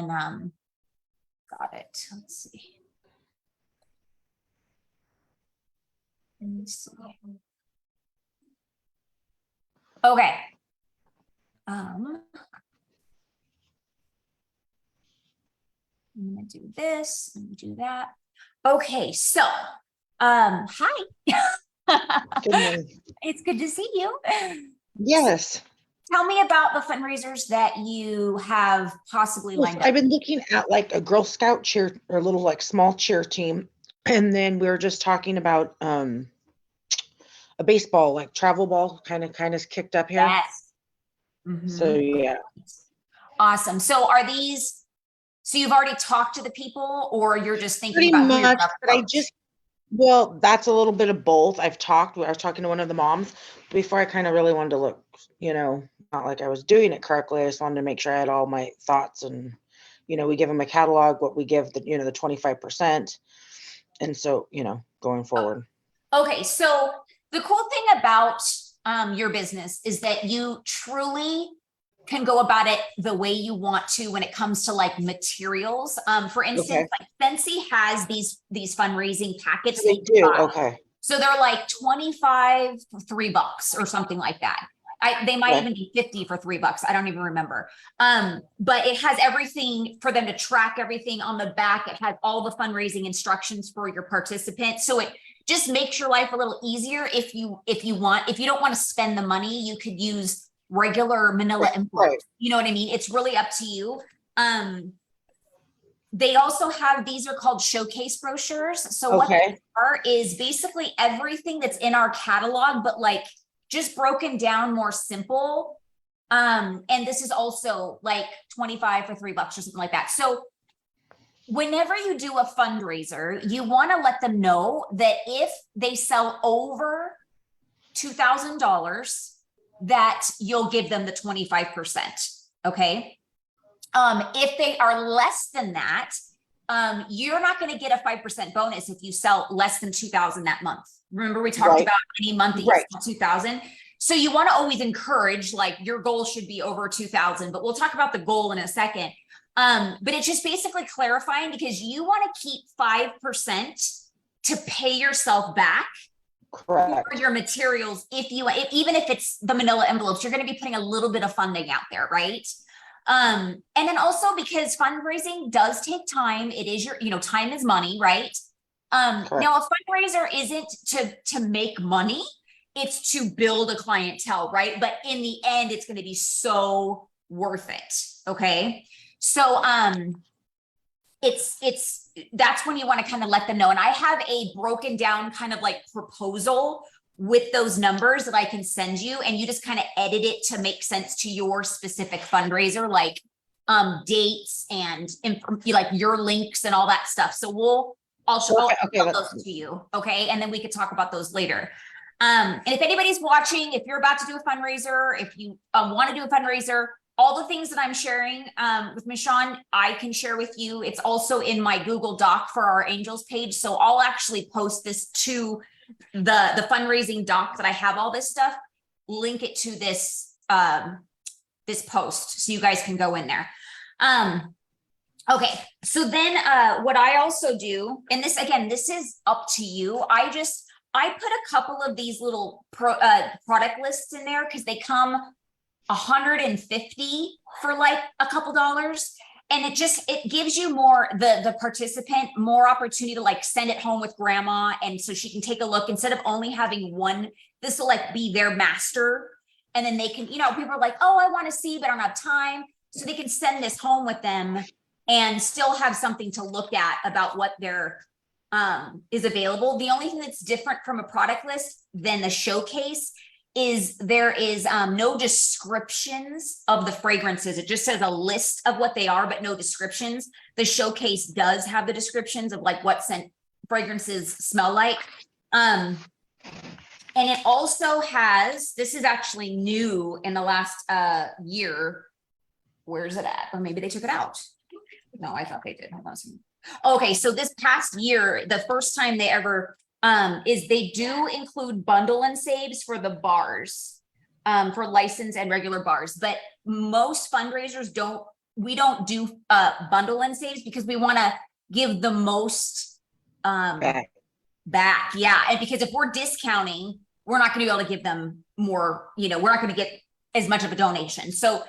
got it. Let's see. Let me see. Okay. I'm gonna do this and do that. Okay, so hi. Good morning. It's good to see you. Yes. Tell me about the fundraisers that you have possibly lined up. I've been looking at like a Girl Scout cheer or a little like small cheer team. And then we were just talking about a baseball, like travel ball kind of kicked up here. Yes. So yeah. Awesome. So are these, so you've already talked to the people, or you're just thinking Pretty about much, but well, that's a little bit of both. I was talking to one of the moms before. I kind of really wanted to look, not like I was doing it correctly. I just wanted to make sure I had all my thoughts, and, we give them a catalog, what we give the 25%. And so, going forward. Okay. So the cool thing about your business is that you truly can go about it the way you want to when it comes to like materials. For instance, like Scentsy has these fundraising packets. They do. Okay. So they're like 25 for $3 or something like that. They might even be 50 for $3. I don't even remember. But it has everything for them to track everything on the back. It has all the fundraising instructions for your participants. So it just makes your life a little easier. If you don't want to spend the money, you could use regular manila envelopes. You know what I mean? It's really up to you. They also have, these are called showcase brochures. So what they are is basically everything that's in our catalog, but like just broken down more simple. And this is also like 25 for $3 or something like that. So whenever you do a fundraiser, you want to let them know that if they sell over $2,000, that you'll give them the 25%. Okay. If they are less than that, you're not going to get a 5% bonus if you sell less than 2,000 that month. Remember, we talked about any month that you sell 2,000. So you want to always encourage, like, your goal should be over 2,000, but we'll talk about the goal in a second. But it's just basically clarifying, because you want to keep 5% to pay yourself back. For your materials. Even if it's the manila envelopes, you're going to be putting a little bit of funding out there, right? And then also, because fundraising does take time, it is time is money, right? Now a fundraiser isn't to make money, it's to build a clientele, right? But in the end, it's going to be so worth it. Okay. So, that's when you want to kind of let them know. And I have a broken down kind of like proposal with those numbers that I can send you, and you just kind of edit it to make sense to your specific fundraiser, like dates and like your links and all that stuff. So I'll show those to you. Okay. And then we could talk about those later. And if anybody's watching, if you're about to do a fundraiser, if you want to do a fundraiser, all the things that I'm sharing with Mashawn, I can share with you. It's also in my Google Doc for our Angels page. So I'll actually post this to the fundraising doc that I have all this stuff, link it to this, this post so you guys can go in there. Okay. So then what I also do, and this, again, this is up to you. I put a couple of these little product lists in there because they come 150 for like a couple dollars. And it gives you the participant more opportunity to like send it home with grandma. And so she can take a look instead of only having one. This will like be their master. And then they can, people are like, oh, I want to see, but I don't have time. So they can send this home with them and still have something to look at about what is available. The only thing that's different from a product list than the showcase is there is no descriptions of the fragrances. It just says a list of what they are, but no descriptions. The showcase does have the descriptions of like what scent fragrances smell like. And it also has, this is actually new in the last year. Where's it at? Or maybe they took it out. No, I thought they did. Hold on a second. Okay, so this past year, the first time they ever is they do include bundle and saves for the bars, for license and regular bars, but most fundraisers don't we don't do bundle and saves because we want to give the most back. Yeah. And because if we're discounting, we're not going to be able to give them more, we're not going to get as much of a donation. So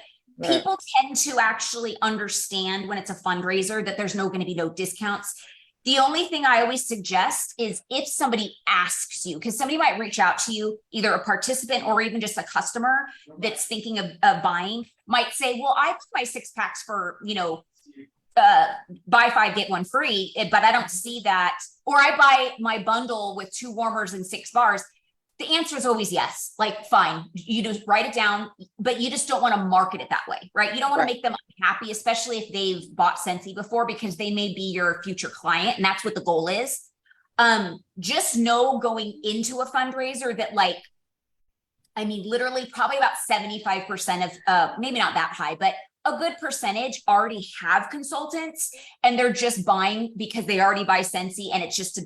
people tend to actually understand when it's a fundraiser that there's going to be no discounts. The only thing I always suggest is if somebody asks you, because somebody might reach out to you, either a participant or even just a customer that's thinking of buying, might say, well, I put my 6-packs for, buy 5, get 1 free, but I don't see that. Or I buy my bundle with 2 warmers and 6 bars. The answer is always yes. Like, fine, you just write it down, but you just don't want to market it that way, right? You don't want to make them unhappy, especially if they've bought Scentsy before, because they may be your future client, and that's what the goal is. Just know going into a fundraiser that, like, I mean, literally probably about 75% of, maybe not that high, but a good percentage already have consultants, and they're just buying because they already buy Scentsy, and it's just to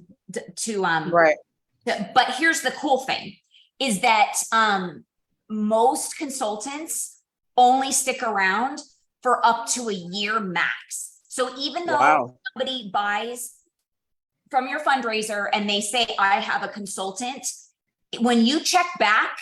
But here's the cool thing is that most consultants only stick around for up to a year max. So even though somebody buys from your fundraiser and they say, I have a consultant, when you check back,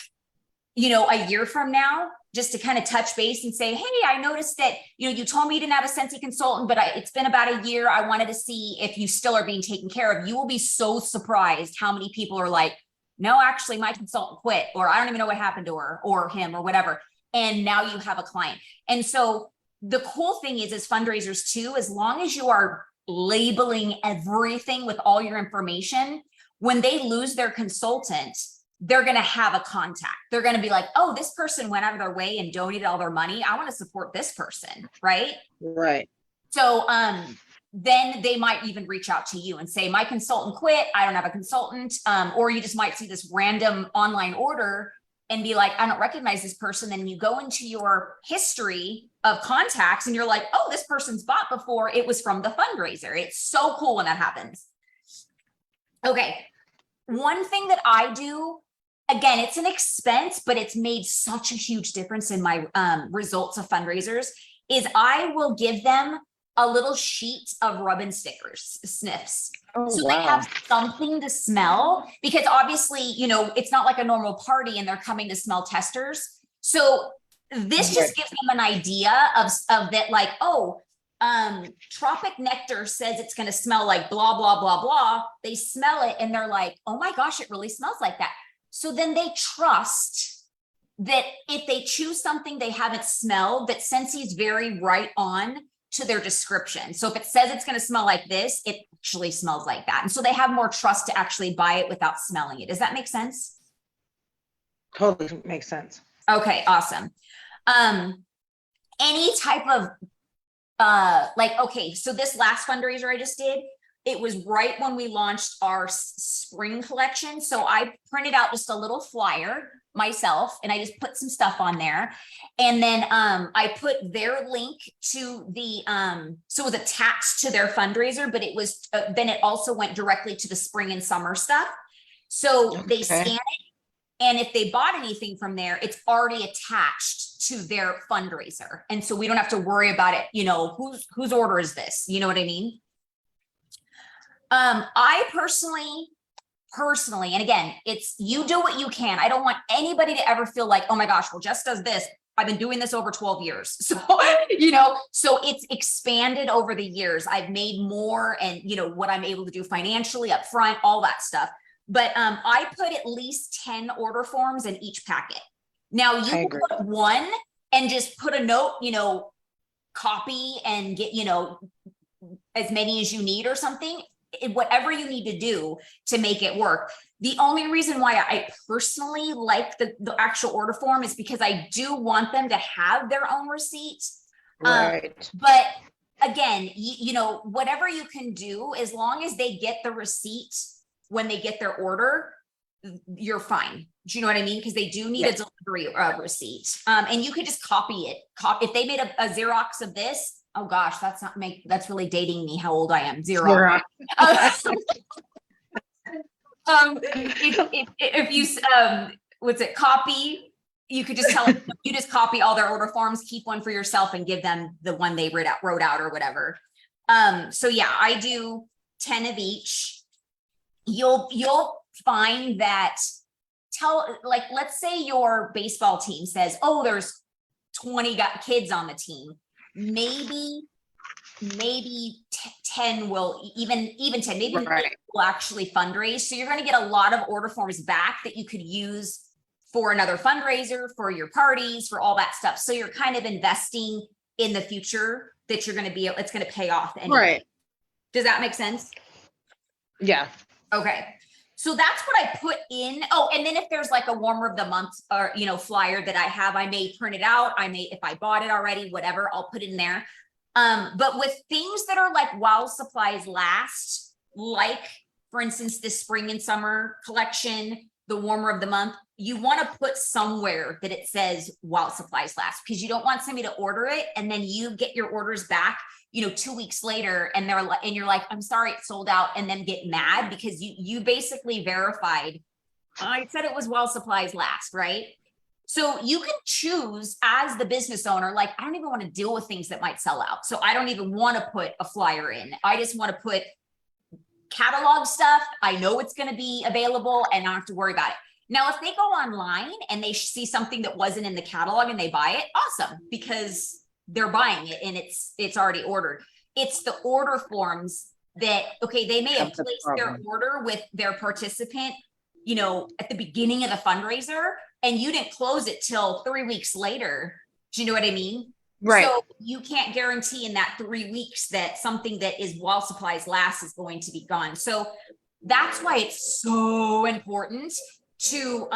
a year from now, just to kind of touch base and say, hey, I noticed that, you told me you didn't have a Scentsy consultant, but it's been about a year. I wanted to see if you still are being taken care of. You will be so surprised how many people are like, no, actually my consultant quit, or I don't even know what happened to her or him or whatever. And now you have a client. And so the cool thing is, as fundraisers too, as long as you are labeling everything with all your information, when they lose their consultant, they're going to have a contact. They're going to be like, oh, this person went out of their way and donated all their money. I want to support this person. Right. So, then they might even reach out to you and say, my consultant quit. I don't have a consultant. Or you just might see this random online order and be like, I don't recognize this person. And you go into your history of contacts and you're like, oh, this person's bought before. It was from the fundraiser. It's so cool when that happens. Okay. One thing that I do, again, it's an expense, but it's made such a huge difference in my results of fundraisers, is I will give them a little sheet of rub-in stickers, sniffs. So they have something to smell, because obviously, it's not like a normal party and they're coming to smell testers. So this just gives them an idea of that, like, oh, Tropic Nectar says it's going to smell like blah, blah, blah, blah. They smell it and they're like, oh my gosh, it really smells like that. So then they trust that if they choose something they haven't smelled, that Scentsy is very right on to their description. So if it says it's going to smell like this, it actually smells like that. And so they have more trust to actually buy it without smelling it. Does that make sense? Totally makes sense. Okay, awesome. Any type of okay, so this last fundraiser I just did, it was right when we launched our spring collection. So I printed out just a little flyer myself and I just put some stuff on there. And then I put their link to the, so it was attached to their fundraiser, but it was, then it also went directly to the spring and summer stuff. So they scan it. And if they bought anything from there, it's already attached to their fundraiser. And so we don't have to worry about it. Whose order is this? You know what I mean? I personally, and again, it's, you do what you can. I don't want anybody to ever feel like, oh my gosh, well, Jess does this. I've been doing this over 12 years. So, so it's expanded over the years. I've made more and, what I'm able to do financially up front, all that stuff. But I put at least 10 order forms in each packet. Now you can put one and just put a note, copy and get, as many as you need or something, whatever you need to do to make it work. The only reason why I personally like the actual order form is because I do want them to have their own receipt. Right. But again, whatever you can do, as long as they get the receipt when they get their order, you're fine. Do you know what I mean? Because they do need a delivery receipt. And you could just copy it. If they made a Xerox of this, oh gosh, that's really dating me how old I am. Xerox. If you, copy You could just tell them, you just copy all their order forms, keep one for yourself and give them the one they wrote out or whatever. So yeah, I do 10 of each. You'll find that like, let's say your baseball team says, oh, there's 20 kids on the team. Maybe 10 will even 10, maybe Right. will actually fundraise. So you're going to get a lot of order forms back that you could use for another fundraiser, for your parties, for all that stuff. So you're kind of investing in the future that you're going to be, it's going to pay off anyway. Right. Does that make sense? Yeah. Okay. So that's what I put in. Oh, and then if there's like a warmer of the month or, flyer that I have, I may print it out. I may, if I bought it already, whatever, I'll put it in there. But with things that are like while supplies last, like for instance, this spring and summer collection, the warmer of the month, you want to put somewhere that it says while supplies last, because you don't want somebody to order it and then you get your orders back, 2 weeks later and they're like, and you're like, I'm sorry, it's sold out, and then get mad because you basically verified, I said it was while supplies last, right? So you can choose as the business owner, like, I don't even want to deal with things that might sell out. So I don't even want to put a flyer in. I just want to put catalog stuff. I know it's going to be available and I don't have to worry about it. Now, if they go online and they see something that wasn't in the catalog and they buy it, awesome, because they're buying it and it's already ordered. It's the order forms that, okay, they may have placed their order with their participant, at the beginning of the fundraiser, and you didn't close it till 3 weeks later. Do you know what I mean? Right. So you can't guarantee in that 3 weeks that something that is while supplies last is going to be gone. So that's why it's so important to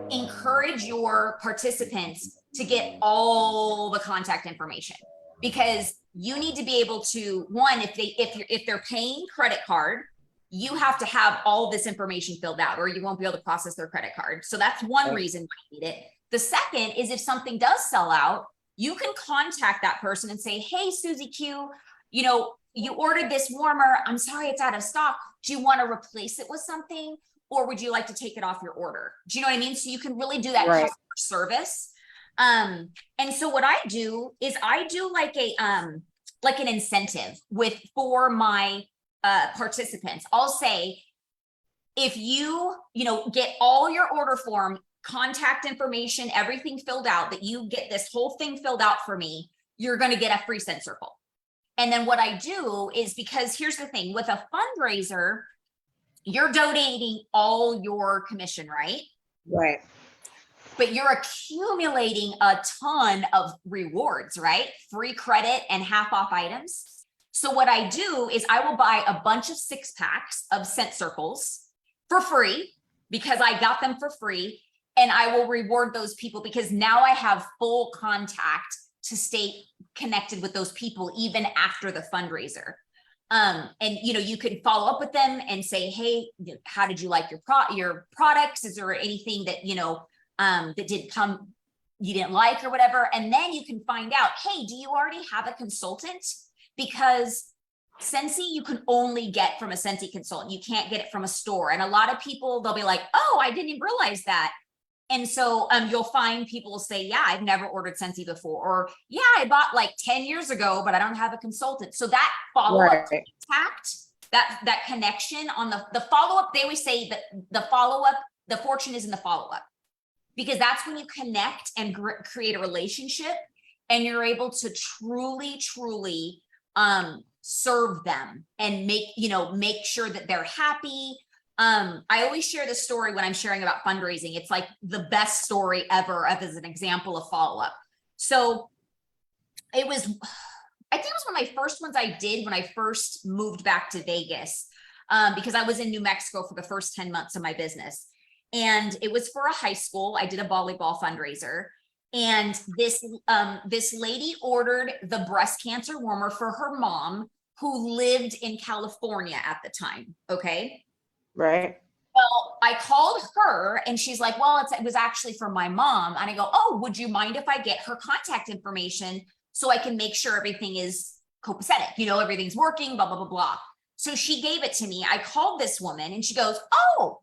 encourage your participants to get all the contact information, because you need to be able to, one, if they're paying credit card, you have to have all this information filled out or you won't be able to process their credit card. So that's one reason why you need it. The second is if something does sell out, you can contact that person and say, hey, Susie Q, you ordered this warmer. I'm sorry, it's out of stock. Do you want to replace it with something? Or would you like to take it off your order? Do you know what I mean? So you can really do that customer service. And so what I do is I do like an incentive for my participants. I'll say, if you get all your order form, contact information, everything filled out, that you get this whole thing filled out for me, you're going to get a free scent circle. And then what I do is, because here's the thing, with a fundraiser, you're donating all your commission, right? Right. But you're accumulating a ton of rewards, right? Free credit and half off items. So what I do is I will buy a bunch of 6-packs of scent circles for free, because I got them for free, and I will reward those people because now I have full contact to stay connected with those people even after the fundraiser. And you can follow up with them and say, hey, how did you like your products? Is there anything that that you didn't like or whatever? And then you can find out, hey, do you already have a consultant? Because Scentsy you can only get from a Scentsy consultant. You can't get it from a store. And a lot of people, they'll be like, oh, I didn't even realize that. And so you'll find people will say, yeah, I've never ordered Scentsy before, or yeah, I bought like 10 years ago, but I don't have a consultant. So that follow-up contact, that connection on the follow-up, they always say that the follow-up, the fortune is in the follow-up, because that's when you connect and create a relationship and you're able to truly serve them and make sure that they're happy. I always share this story when I'm sharing about fundraising. It's like the best story ever as an example of follow-up. So I think it was one of my first ones I did when I first moved back to Vegas, because I was in New Mexico for the first 10 months of my business. And it was for a high school. I did a volleyball fundraiser. And this lady ordered the breast cancer warmer for her mom, who lived in California at the time. Okay. Right. Well, I called her and she's like, well, it was actually for my mom. And I go, oh, would you mind if I get her contact information so I can make sure everything is copacetic, everything's working, blah, blah, blah, blah. So she gave it to me. I called this woman and she goes, oh,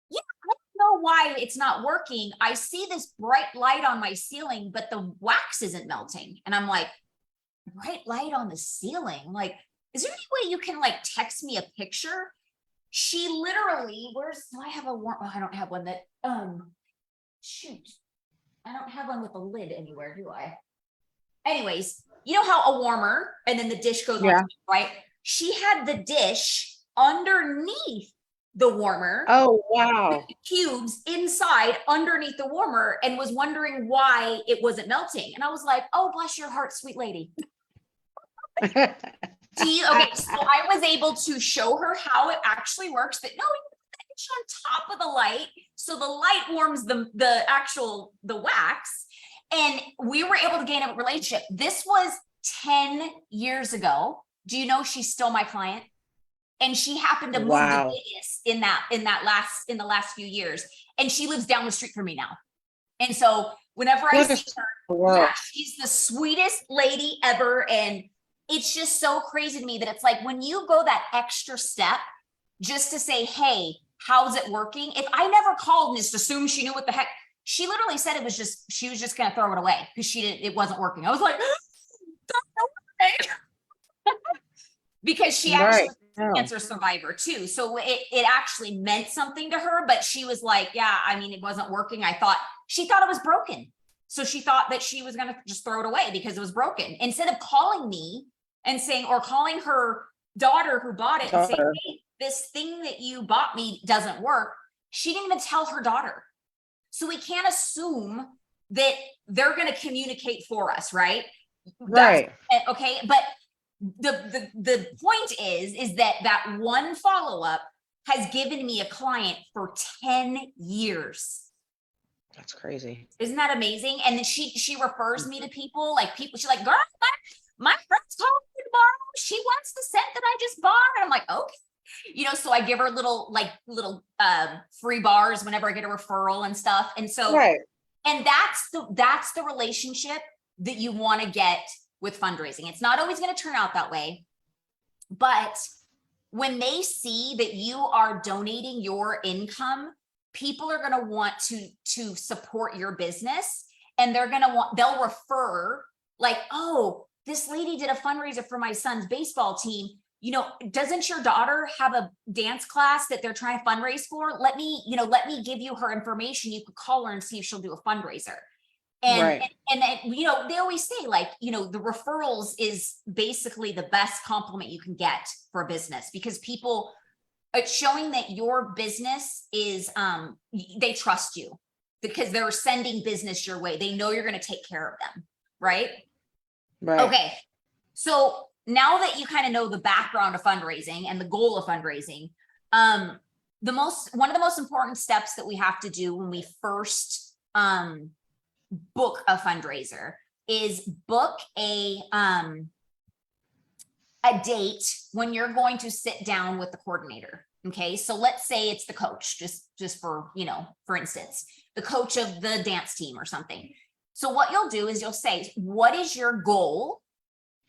yeah, I know why it's not working. I see this bright light on my ceiling, but the wax isn't melting. And I'm like, bright light on the ceiling? Like, is there any way you can like text me a picture? She literally, do I have a warm? Oh, I don't have one that, shoot. I don't have one with a lid anywhere, do I? Anyways, you know how a warmer and then the dish goes on, right? She had the dish underneath the warmer. Oh, wow. Cubes inside underneath the warmer and was wondering why it wasn't melting. And I was like, oh, bless your heart, sweet lady. Okay, so I was able to show her how it actually works, that no, you put the dish on top of the light. So the light warms the wax. And we were able to gain a relationship. This was 10 years ago. Do you know she's still my client? And she happened to move to Vegas in the last few years. And she lives down the street from me now. And so whenever I see her, she's the sweetest lady ever. And it's just so crazy to me that it's like when you go that extra step just to say, hey, how's it working? If I never called and just assumed she knew what the heck, she literally said she was just going to throw it away because it wasn't working. I was like, because she actually was a cancer survivor too. So it actually meant something to her, but she was like, yeah, I mean, it wasn't working. She thought it was broken. So she thought that she was going to just throw it away because it was broken. Instead of calling me and saying, or calling her daughter who bought it and saying, hey, this thing that you bought me doesn't work. She didn't even tell her daughter. So we can't assume that they're going to communicate for us, right? Right. Okay. But the point is that one follow-up has given me a client for 10 years. That's crazy. Isn't that amazing? And then she refers me to people, she's like, girl, my friend's calling me tomorrow. She wants the scent that I just bought. And I'm like, okay. So I give her little free bars whenever I get a referral and stuff. And so, and that's the relationship that you want to get with fundraising. It's not always going to turn out that way, but when they see that you are donating your income, people are going to want to support your business, and they'll refer like, oh, this lady did a fundraiser for my son's baseball team. Doesn't your daughter have a dance class that they're trying to fundraise for? Let me give you her information. You could call her and see if she'll do a fundraiser. And they always say the referrals is basically the best compliment you can get for a business, because it's showing that your business is, they trust you because they're sending business your way. They know you're going to take care of them. Right. Okay. So now that you kind of know the background of fundraising and the goal of fundraising, one of the most important steps that we have to do when we first book a fundraiser is book a date when you're going to sit down with the coordinator. Okay, so let's say it's the coach, just for instance, the coach of the dance team or something. So what you'll do is you'll say, what is your goal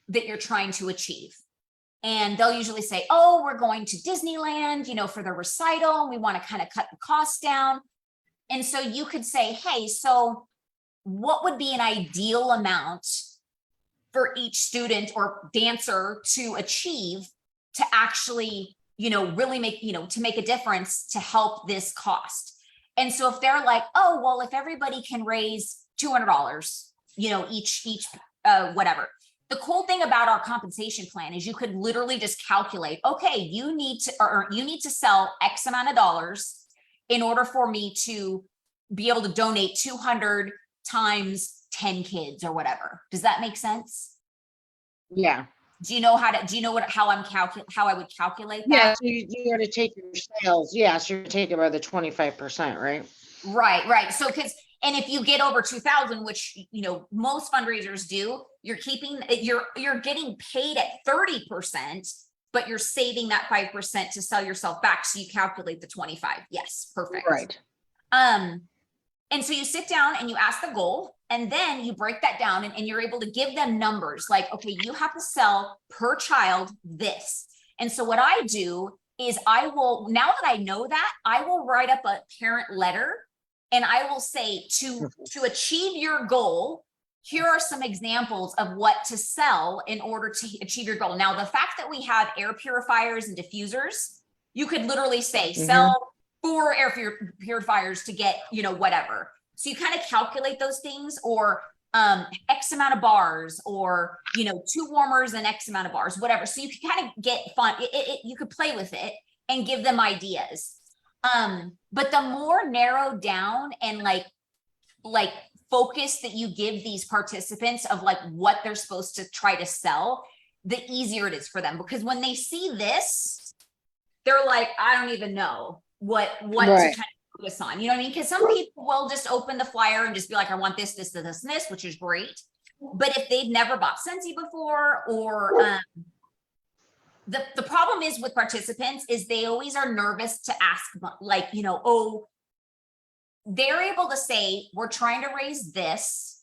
that you're trying to achieve? And they'll usually say, oh, we're going to Disneyland, for the recital. We want to kind of cut the costs down. And so you could say, hey, so what would be an ideal amount for each student or dancer to achieve to actually, really make, to make a difference to help this cost? And so if they're like, oh, well, if everybody can raise $200, each whatever. The cool thing about our compensation plan is you could literally just calculate, okay, you need to sell X amount of dollars in order for me to be able to donate 200 times 10 kids or whatever. Does that make sense? Yeah. Do you know how I would calculate that? Yeah, so you got to take your sales. Yeah, so you're taking about the 25%, right? Right. So and if you get over 2,000, which most fundraisers do, you're getting paid at 30%, but you're saving that 5% to sell yourself back. So you calculate the 25. Yes, perfect. Right. And so you sit down and you ask the goal, and then you break that down and you're able to give them numbers like, okay, you have to sell per child this. And so what I do is I will, now that I know that, I will write up a parent letter and I will say to achieve your goal, here are some examples of what to sell in order to achieve your goal. Now, the fact that we have air purifiers and diffusers, you could literally say sell 4 air purifiers to get, you know, whatever. So you kind of calculate those things, or X amount of bars, or, you know, 2 warmers and X amount of bars, whatever. So you can kind of get fun. You could play with it and give them ideas. But the more narrowed down and like focus that you give these participants of like what they're supposed to try to sell, the easier it is for them. Because when they see this, they're like, I don't even know what to kind of focus on. You know what I mean? Because some people will just open the flyer and just be like, I want this, this, this, and this, which is great. But if they've never bought Scentsy before, or the problem is with participants is they always are nervous to ask, like, you know, oh, they're able to say, we're trying to raise this.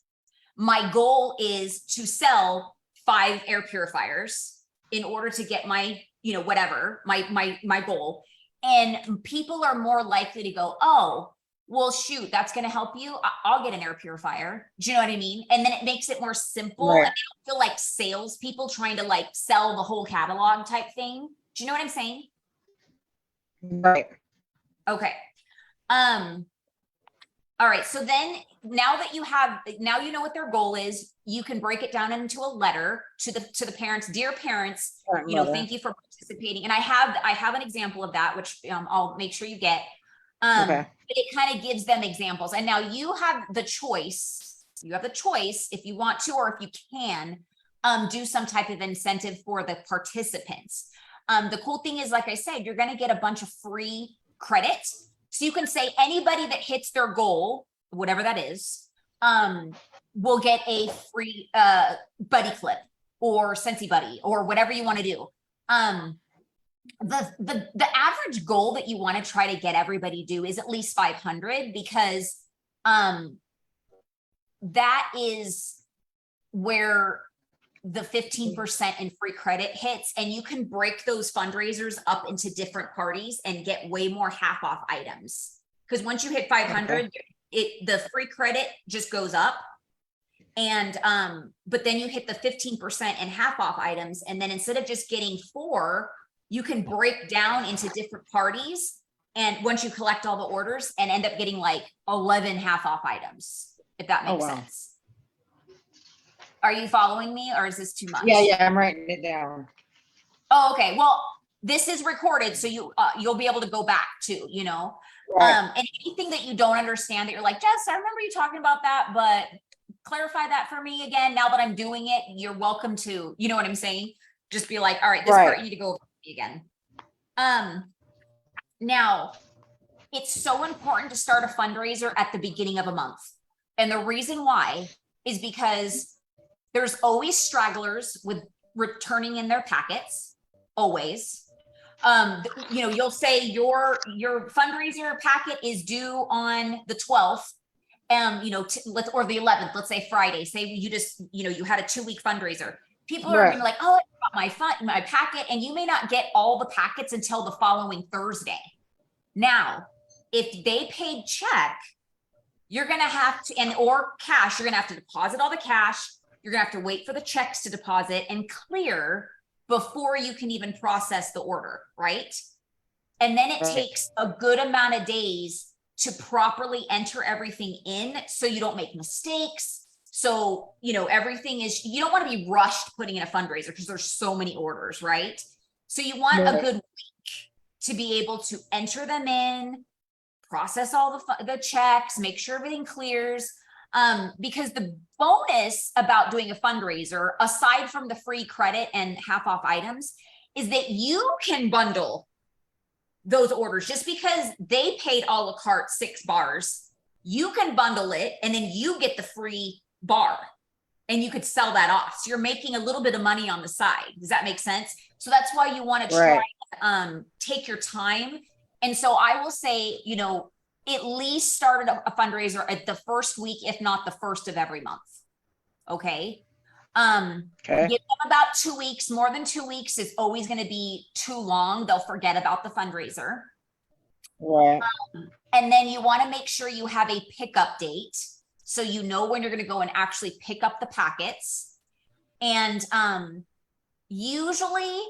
My goal is to sell 5 air purifiers in order to get my, you know, whatever, my goal. And people are more likely to go, oh, well, shoot, that's going to help you. I'll get an air purifier. Do you know what I mean? And then it makes it more simple. And they don't feel like salespeople trying to like sell the whole catalog type thing. Do you know what I'm saying? Right. Okay. All right. So then now that you have, now you know what their goal is, you can break it down into a letter to the parents. Dear parents, you know, thank you for participating. And I have an example of that, which I'll make sure you get. But it kind of gives them examples. And now you have the choice. You have the choice if you want to, or if you can, do some type of incentive for the participants. The cool thing is, like I said, you're going to get a bunch of free credit. So you can say anybody that hits their goal, whatever that is, will get a free buddy clip or Scentsy buddy or whatever you want to do. The average goal that you want to try to get everybody do is at least 500, because that is where the 15% in free credit hits, and you can break those fundraisers up into different parties and get way more half off items. Because once you hit 500, the free credit just goes up. And but then you hit the 15% and half off items, and then instead of just getting 4, you can break down into different parties. And once you collect all the orders, and end up getting like 11 half off items, if that makes sense. Are you following me, or is this too much? Yeah, I'm writing it down. Oh, okay. Well, this is recorded, so you'll be able to go back to, you know, and anything that you don't understand that you're like, Jess, I remember you talking about that, but clarify that for me again. Now that I'm doing it, you're welcome to, you know what I'm saying? Just be like, all right, this part you need to go over again. Now, it's so important to start a fundraiser at the beginning of a month. And the reason why is because there's always stragglers with returning in their packets, always. You know, you'll say your fundraiser packet is due on the 12th, you know, or the 11th, let's say Friday. Say you just, you know, you had a 2-week fundraiser. People are gonna be like, oh, I got my packet, and you may not get all the packets until the following Thursday. Now, if they paid check, you're gonna have to, or cash, you're gonna have to deposit all the cash. You're gonna have to wait for the checks to deposit and clear before you can even process the order, right? And then it takes a good amount of days to properly enter everything in so you don't make mistakes. So, you know, everything is, you don't want to be rushed putting in a fundraiser because there's so many orders, right? So you want a good week to be able to enter them in, process all the checks, make sure everything clears. Because the bonus about doing a fundraiser, aside from the free credit and half off items, is that you can bundle those orders. Just because they paid a la carte 6 bars, you can bundle it, and then you get the free bar, and you could sell that off. So you're making a little bit of money on the side. Does that make sense? So that's why you want to try, take your time. And so I will say, you know, at least start a fundraiser at the first week, if not the first of every month. Okay. Okay. Give them about 2 weeks. More than 2 weeks is always going to be too long. They'll forget about the fundraiser. Right. And then you want to make sure you have a pickup date, so you know when you're going to go and actually pick up the packets. And usually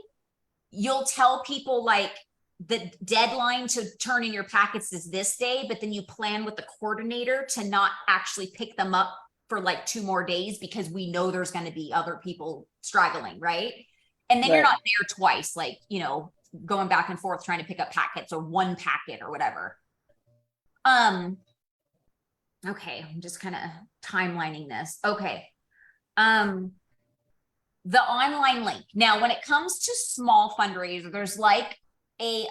you'll tell people like the deadline to turn in your packets is this day, but then you plan with the coordinator to not actually pick them up for like 2 more days, because we know there's going to be other people struggling, right? And then you're not there twice, like, you know, going back and forth trying to pick up packets or one packet or whatever. Okay, I'm just kind of timelining this. Okay. The online link. Now, when it comes to small fundraisers, there's like a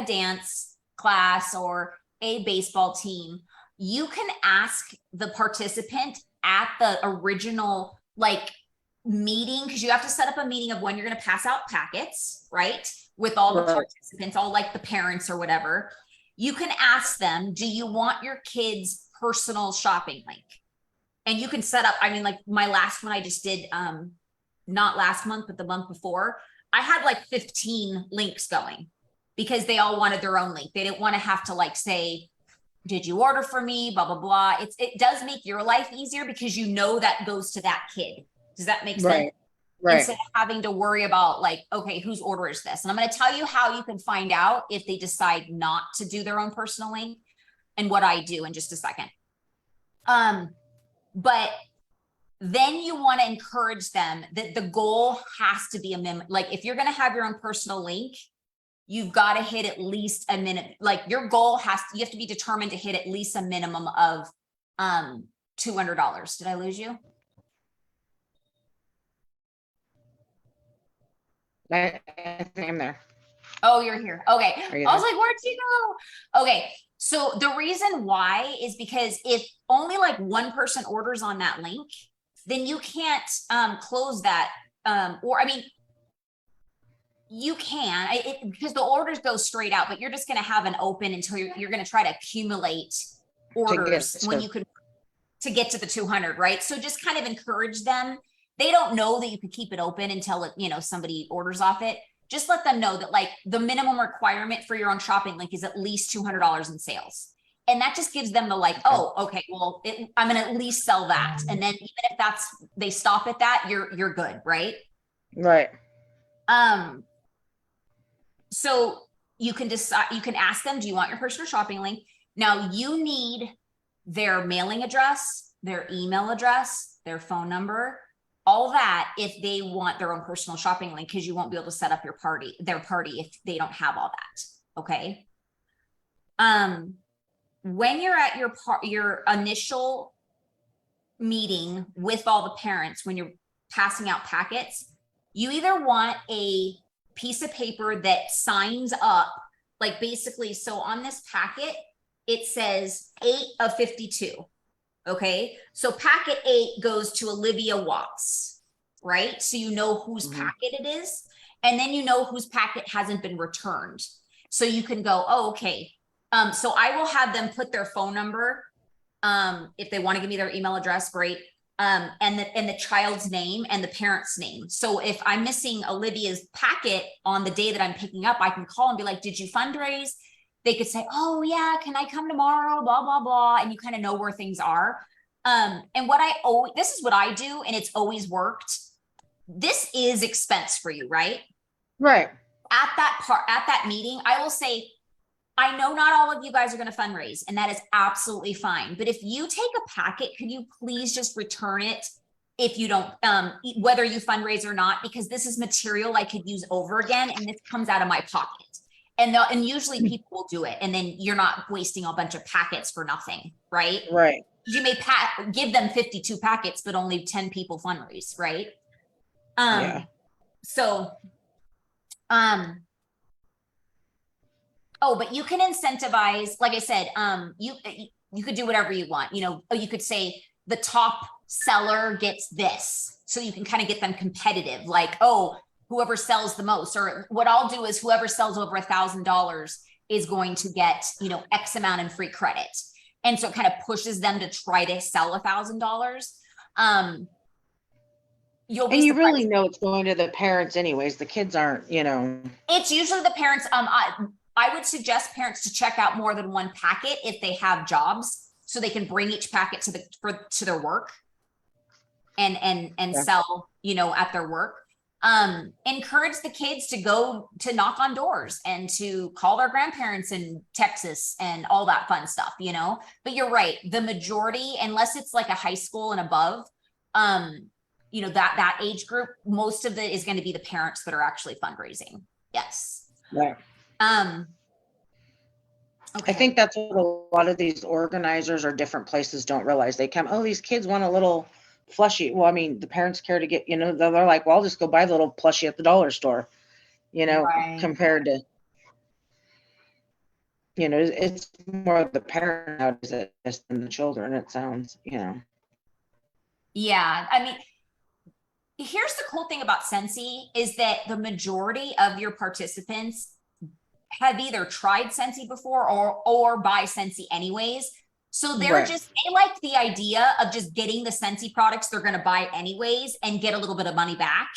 dance class or a baseball team. You can ask the participant at the original like meeting, because you have to set up a meeting of when you're going to pass out packets, right? With all the participants, all like the parents or whatever. You can ask them, do you want your kids' personal shopping link? And you can set up, I mean, like my last one I just did, not last month, but the month before, I had like 15 links going because they all wanted their own link. They didn't want to have to like say, did you order for me? Blah, blah, blah. It does make your life easier because you know that goes to that kid. Does that make sense? Right. Instead of having to worry about like, okay, whose order is this? And I'm going to tell you how you can find out if they decide not to do their own personal link and what I do in just a second. But then you want to encourage them that the goal has to be a minimum. Like if you're going to have your own personal link, you've got to hit at least a minute. Like your goal you have to be determined to hit at least a minimum of $200. Did I lose you? I am there. Oh, you're here. Okay. I was like, where'd you go? Okay. So the reason why is because if only like one person orders on that link, then you can't close that. Or I mean, you can, because the orders go straight out, but you're just going to have an open until you're going to try to accumulate orders when you could to get to the 200, right? So just kind of encourage them. They don't know that you could keep it open until you know, somebody orders off it. Just let them know that like the minimum requirement for your own shopping link is at least $200 in sales. And that just gives them the like, oh, okay, well, I'm going to at least sell that. And then even if they stop at that, you're good, right? Right. So you can decide, you can ask them, do you want your personal shopping link? Now you need their mailing address, their email address, their phone number, all that if they want their own personal shopping link, because you won't be able to set up their party if they don't have all that. Okay. When you're at your initial meeting with all the parents, when you're passing out packets, you either want a piece of paper that signs up, like basically, so on this packet, it says 8 of 52. Okay. So packet 8 goes to Olivia Watts, right? So you know whose packet it is, and then you know whose packet hasn't been returned. So you can go, oh, okay. So I will have them put their phone number. If they want to give me their email address, great. And the child's name and the parent's name. So if I'm missing Olivia's packet on the day that I'm picking up, I can call and be like, did you fundraise? They could say, oh yeah, can I come tomorrow? Blah, blah, blah. And you kind of know where things are. And this is what I do, and it's always worked. This is expense for you, right? Right. At that meeting, I will say, I know not all of you guys are going to fundraise, and that is absolutely fine. But if you take a packet, could you please just return it if you don't, whether you fundraise or not, because this is material I could use over again, and this comes out of my pocket. And usually people will do it, and then you're not wasting a bunch of packets for nothing, right? Right. You may give them 52 packets, but only 10 people fundraise, right? Yeah. So, oh, but you can incentivize, like I said, you could do whatever you want. You know, you could say the top seller gets this. So you can kind of get them competitive, like, oh, whoever sells the most, or what I'll do is whoever sells over $1,000 is going to get, you know, X amount in free credit. And so it kind of pushes them to try to sell $1,000. you'll be And you really surprised. know it's going to the parents anyways. The kids aren't, you know. It's usually the parents. I would suggest parents to check out more than one packet if they have jobs, so they can bring each packet to their work and Yeah. sell, at their work. Encourage the kids to go to knock on doors and to call their grandparents in Texas and all that fun stuff, but you're right. The majority, unless it's like a high school and above, that age group, most of it is going to be the parents that are actually fundraising. Yes. Yeah. Okay. I think that's what a lot of these organizers or different places don't realize. They come, oh, these kids want a little plushie. Well, I mean, the parents care to get, they're like, well, I'll just go buy the little plushie at the dollar store, Right. compared to, it's more the parent nowadays than the children, it sounds, Yeah. I mean, here's the cool thing about Scentsy is that the majority of your participants have either tried Scentsy before or buy Scentsy anyways. So they're Right. they like the idea of just getting the Scentsy products they're going to buy anyways and get a little bit of money back,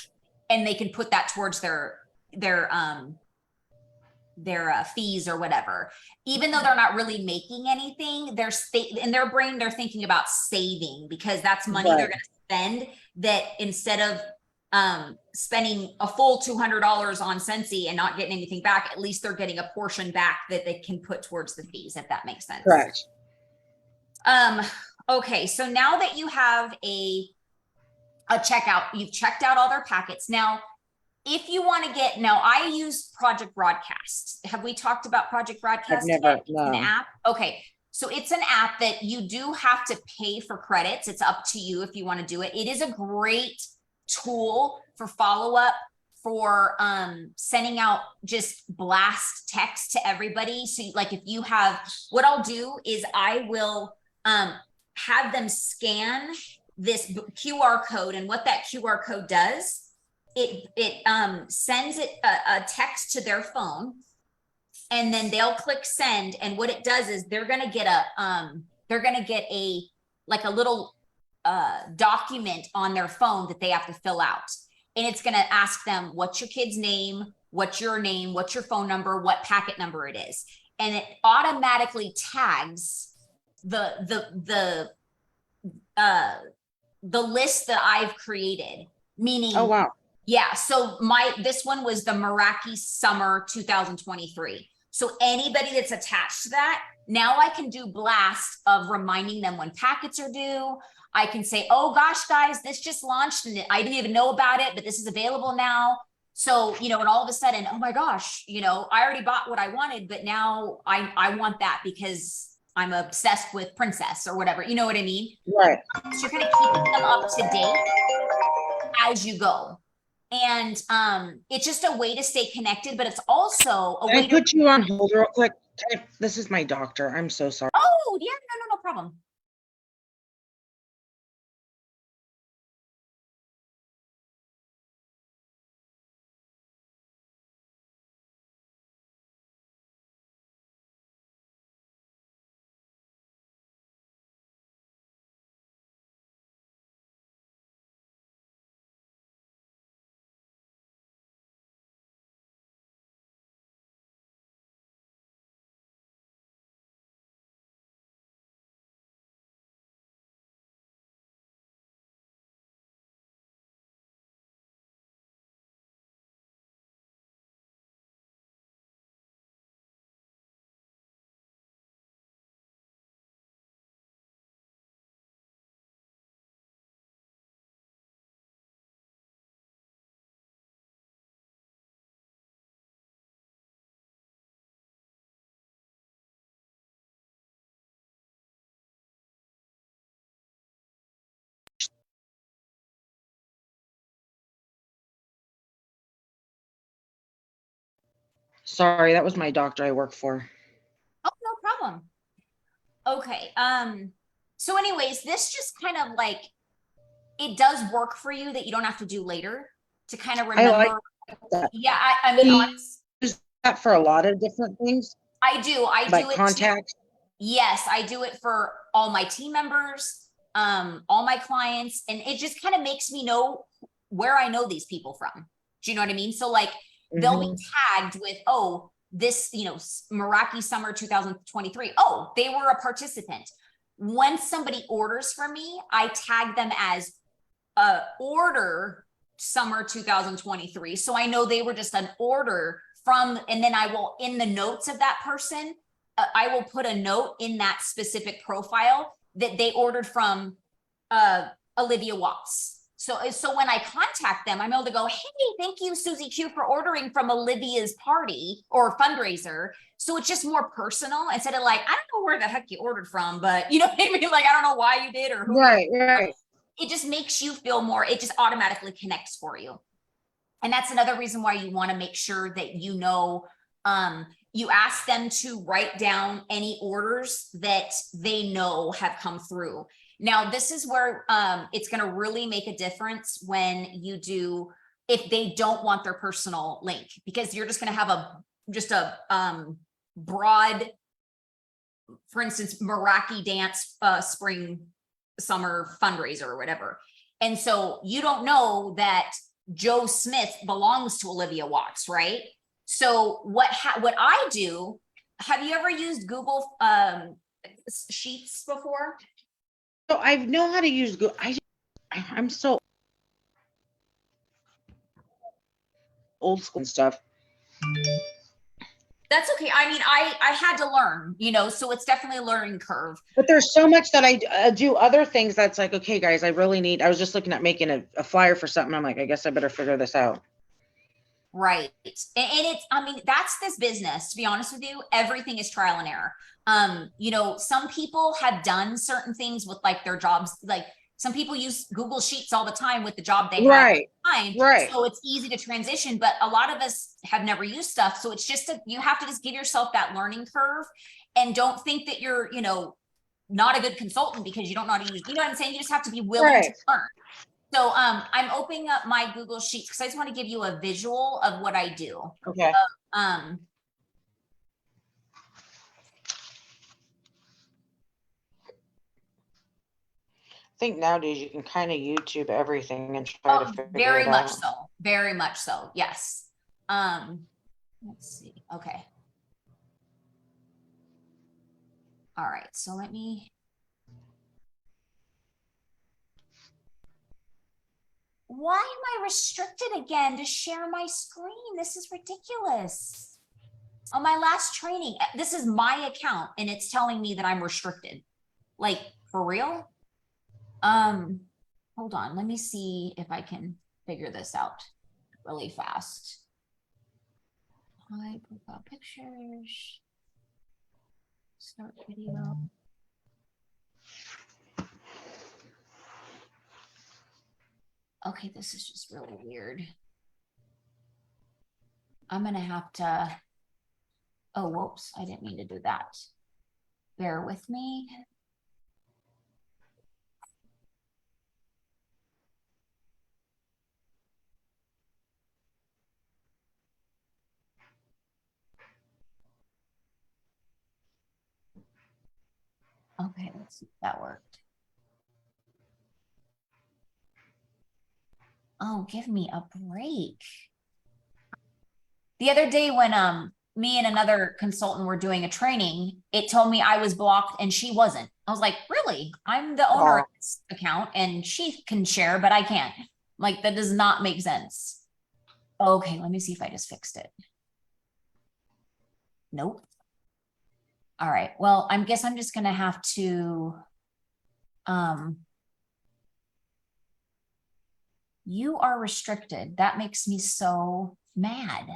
and they can put that towards their fees or whatever. Even though they're not really making anything, they're in their brain, they're thinking about saving, because that's money Right. they're going to spend, that instead of spending a full $200 on Scentsy and not getting anything back, at least they're getting a portion back that they can put towards the fees, if that makes sense. Correct. Okay, so now that you have a checkout, you've checked out all their packets. Now, if you want to now I use Project Broadcast. Have we talked about Project Broadcast? I've never, It's an app. Okay. So it's an app that you do have to pay for credits. It's up to you if you want to do it. It is a great tool for follow-up, for sending out just blast text to everybody. So like if you have, what I'll do is I will have them scan this QR code, and what that QR code does, it sends it a text to their phone, and then they'll click send. And what it does is they're going to get a like a little document on their phone that they have to fill out. And it's going to ask them, what's your kid's name? What's your name? What's your phone number? What packet number it is? And it automatically tags the list that I've created, meaning, oh, wow. Yeah. So this one was the Meraki Summer 2023. So anybody that's attached to that, now I can do blasts of reminding them when packets are due. I can say, oh gosh, guys, this just launched and I didn't even know about it, but this is available now. So, and all of a sudden, oh my gosh, I already bought what I wanted, but now I want that because I'm obsessed with Princess or whatever. You know what I mean? Right. So you're kind of keeping them up to date as you go. And it's just a way to stay connected, but it's also a way to put you on hold real quick. This is my doctor. I'm so sorry. Oh, yeah, no problem. Sorry, that was my doctor I work for. Oh, no problem. Okay. So anyways, this just kind of like, it does work for you that you don't have to do later to kind of remember. I like that. Yeah. I mean, use that for a lot of different things. I do like it contacts. Yes, I do it for all my team members, all my clients, and it just kind of makes me know where I know these people from. Do you know what I mean? So like they'll be tagged with, oh, this, you know, Meraki summer 2023. Oh, they were a participant. When somebody orders from me, I tag them as order summer 2023. So I know they were just an order from, and then I will, in the notes of that person, I will put a note in that specific profile that they ordered from Olivia Watts. So when I contact them, I'm able to go, hey, thank you, Susie Q, for ordering from Olivia's party or fundraiser. So it's just more personal instead of like, I don't know where the heck you ordered from, but you know what I mean? Like, I don't know why you did or who. Right. It just makes you feel more, it just automatically connects for you. And that's another reason why you want to make sure that, you know, you ask them to write down any orders that they know have come through. Now, this is where it's going to really make a difference when you do, if they don't want their personal link, because you're just going to have a broad, for instance, Meraki dance spring summer fundraiser or whatever. And so you don't know that Joe Smith belongs to Olivia Watts, right? So what I do, have you ever used Google Sheets before? So I know how to use Google. I'm so old school and stuff. That's okay. I mean, I had to learn, you know, so it's definitely a learning curve. But there's so much that I do other things that's like, okay, guys, I was just looking at making a flyer for something. I'm like, I guess I better figure this out. Right. And it's, I mean, that's this business, to be honest with you, everything is trial and error. You know, some people have done certain things with like their jobs. Like some people use Google Sheets all the time with the job they have. Right. So it's easy to transition, but a lot of us have never used stuff. So it's just, you have to just give yourself that learning curve and don't think that you're, you know, not a good consultant because you don't know how to use, you know what I'm saying? You just have to be willing to learn. So I'm opening up my Google Sheets because I just want to give you a visual of what I do. Okay. I think nowadays you can kind of YouTube everything and try to figure it out. Very much so. Very much so. Yes. Let's see. Okay. All right. So let me. Why am I restricted again to share my screen? This is ridiculous. On my last training, this is my account and it's telling me that I'm restricted. Like, for real? Hold on. Let me see if I can figure this out really fast. Hi, profile pictures. Start video. Okay, this is just really weird. I'm gonna have to, oh, whoops, I didn't mean to do that. Bear with me. Okay, let's see if that worked. Oh, give me a break. The other day when me and another consultant were doing a training, it told me I was blocked and she wasn't. I was like, really? I'm the owner of this account and she can share, but I can't. Like, that does not make sense. Okay, let me see if I just fixed it. Nope. All right, well, I guess I'm just gonna have to, you are restricted. That makes me so mad.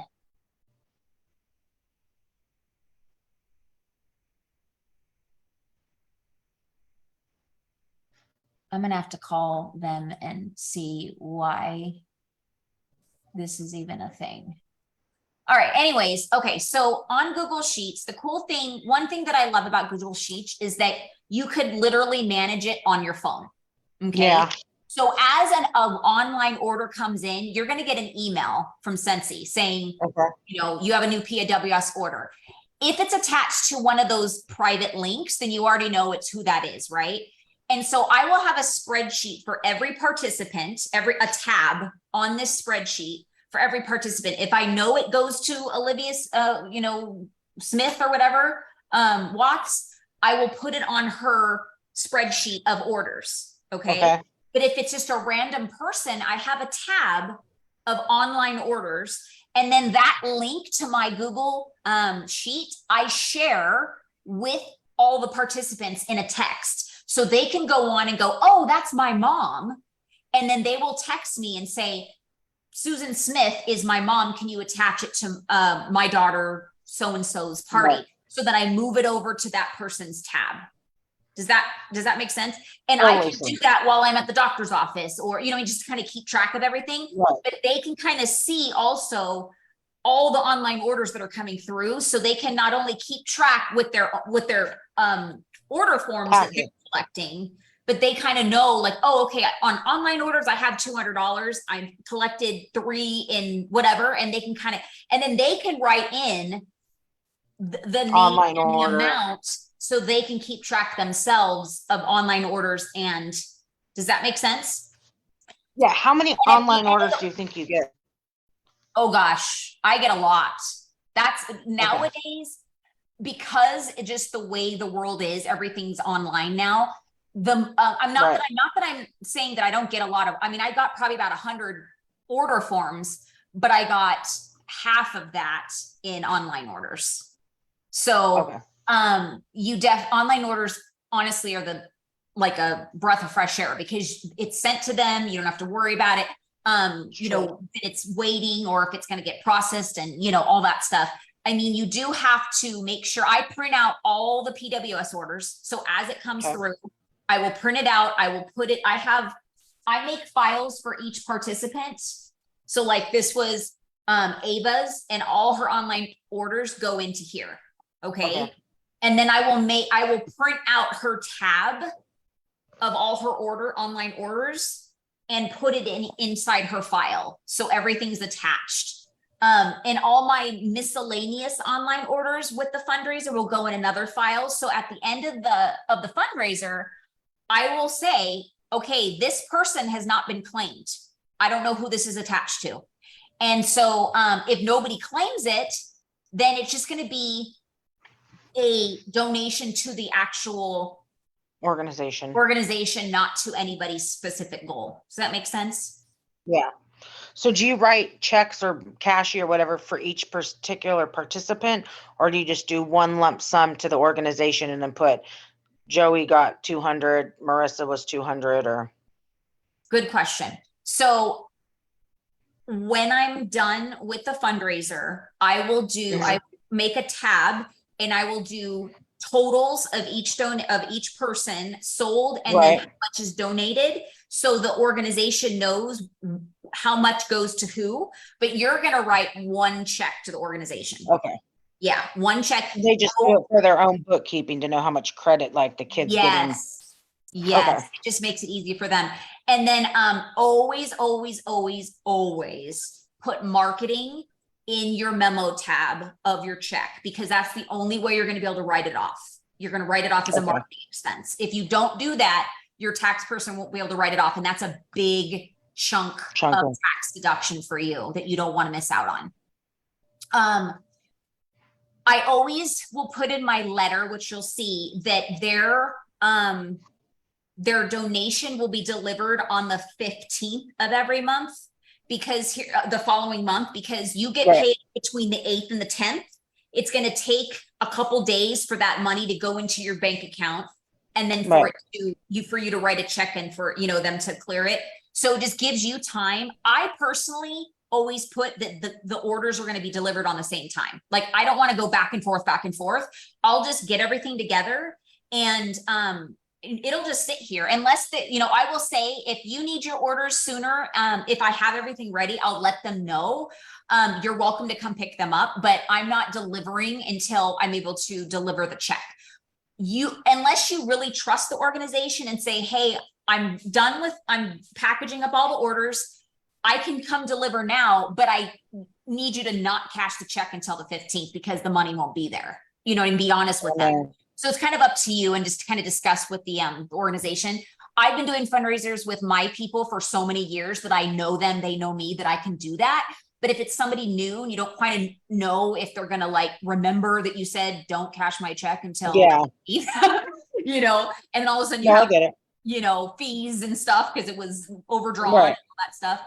I'm gonna have to call them and see why this is even a thing. All right, anyways, okay, so on Google Sheets, the cool thing, one thing that I love about Google Sheets is that you could literally manage it on your phone, okay? Yeah. So as an online order comes in, you're gonna get an email from Scentsy saying, you know, you have a new PAWS order. If it's attached to one of those private links, then you already know it's who that is, right? And so I will have a spreadsheet for every participant, a tab on this spreadsheet for every participant. If I know it goes to Olivia's, Smith or whatever, Watts, I will put it on her spreadsheet of orders. Okay. But if it's just a random person, I have a tab of online orders. And then that link to my Google sheet, I share with all the participants in a text. So they can go on and go, oh, that's my mom. And then they will text me and say, Susan Smith is my mom. Can you attach it to my daughter so-and-so's party? Right. So that I move it over to that person's tab. Does that make sense? And I can do that while I'm at the doctor's office, or, just kind of keep track of everything. Right. But they can kind of see also all the online orders that are coming through. So they can not only keep track with their order forms that they're collecting, but they kind of know like, oh, okay, on online orders, I have $200. I collected 3 in whatever. And they can and then they can write in the name online and the amount, so they can keep track themselves of online orders. And does that make sense? Yeah. How many online orders do you think you get? Oh gosh, I get a lot. That's nowadays, because it's just the way the world is, everything's online now. I'm not that I'm saying that I don't get a lot of, I got probably about 100 order forms, but I got half of that in online orders. So, online orders honestly are like a breath of fresh air, because it's sent to them. You don't have to worry about it. It's waiting, or if it's going to get processed and, all that stuff. You do have to make sure I print out all the PWS orders. So as it comes through, I will print it out. I will put it, I make files for each participant. So like this was Ava's, and all her online orders go into here. Okay. And then I will print out her tab of all her online orders and put it inside her file. So everything's attached. And all my miscellaneous online orders with the fundraiser will go in another file. So at the end of the fundraiser, I will say, okay, this person has not been claimed. I don't know who this is attached to. And so if nobody claims it, then it's just going to be a donation to the actual organization, not to anybody's specific goal. Does that make sense? Yeah. So do you write checks or cash or whatever for each particular participant, or do you just do one lump sum to the organization and then put Joey got 200, Marissa was 200, or? Good question. So when I'm done with the fundraiser, I will I make a tab, and I will do totals of each person sold, and then how much is donated. So the organization knows how much goes to who, but you're going to write one check to the organization. Okay. Yeah. One check. They just do it for their own bookkeeping to know how much credit, like the kids getting. Yes. Okay. It just makes it easy for them. And then always put marketing in your memo tab of your check, because that's the only way you're going to be able to write it off. You're going to write it off as a marketing expense. If you don't do that, your tax person won't be able to write it off. And that's a big chunk of tax deduction for you that you don't want to miss out on. I always will put in my letter, which you'll see, that their donation will be delivered on the 15th of every month, because the following month, because you get paid between the 8th and the 10th. It's going to take a couple days for that money to go into your bank account, and then for you to write a check and for them to clear it. So it just gives you time. I personally always put that the orders are going to be delivered on the same time. Like, I don't want to go back and forth. I'll just get everything together, and it'll just sit here unless I will say, if you need your orders sooner, if I have everything ready, I'll let them know. You're welcome to come pick them up, but I'm not delivering until I'm able to deliver the check. Unless you really trust the organization and say, hey, I'm packaging up all the orders. I can come deliver now, but I need you to not cash the check until the 15th, because the money won't be there, and be honest with them. So it's kind of up to you and just to kind of discuss with the organization. I've been doing fundraisers with my people for so many years that I know them, they know me, that I can do that. But if it's somebody new and you don't quite know if they're going to like remember that you said, don't cash my check until, you know, and then all of a sudden you I have, get it. you know, fees and stuff because it was overdrawn Right. and all that stuff.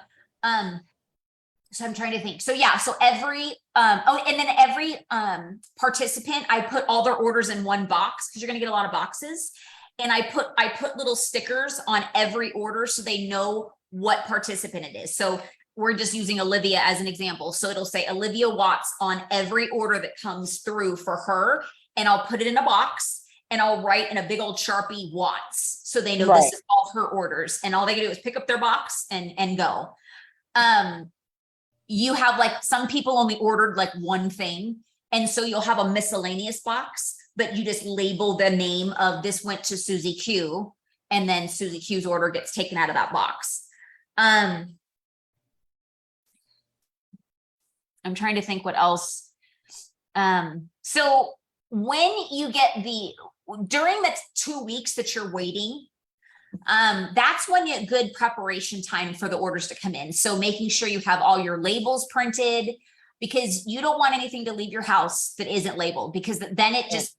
So I'm trying to think. So yeah, so every and then every participant, I put all their orders in one box because you're gonna get a lot of boxes. And I put little stickers on every order so they know what participant it is. So we're just using Olivia as an example. So it'll say Olivia Watts on every order that comes through for her. And I'll put it in a box and I'll write in a big old Sharpie Watts. So they know this is all her orders. And all they can do is pick up their box and go. You have like some people only ordered like one thing. And so you'll have a miscellaneous box, but you just label the name of this went to Susie Q, and then Susie Q's order gets taken out of that box. I'm trying to think what else. So when you get during the 2 weeks that you're waiting, that's when you get good preparation time for the orders to come in. So making sure you have all your labels printed, because you don't want anything to leave your house that isn't labeled, because then it's just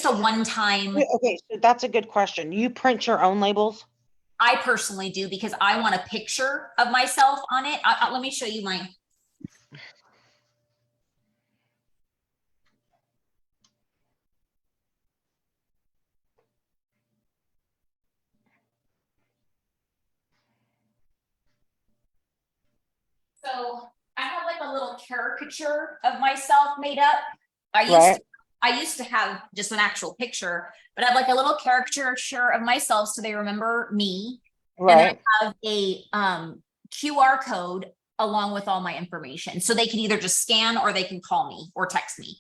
a one-time. Okay, so that's a good question. You print your own labels? I personally do, because I want a picture of myself on it. Let me show you mine. So I have like a little caricature of myself made up. I used to have just an actual picture, but I have like a little caricature of myself so they remember me. Right. And I have a QR code along with all my information. So they can either just scan or they can call me or text me.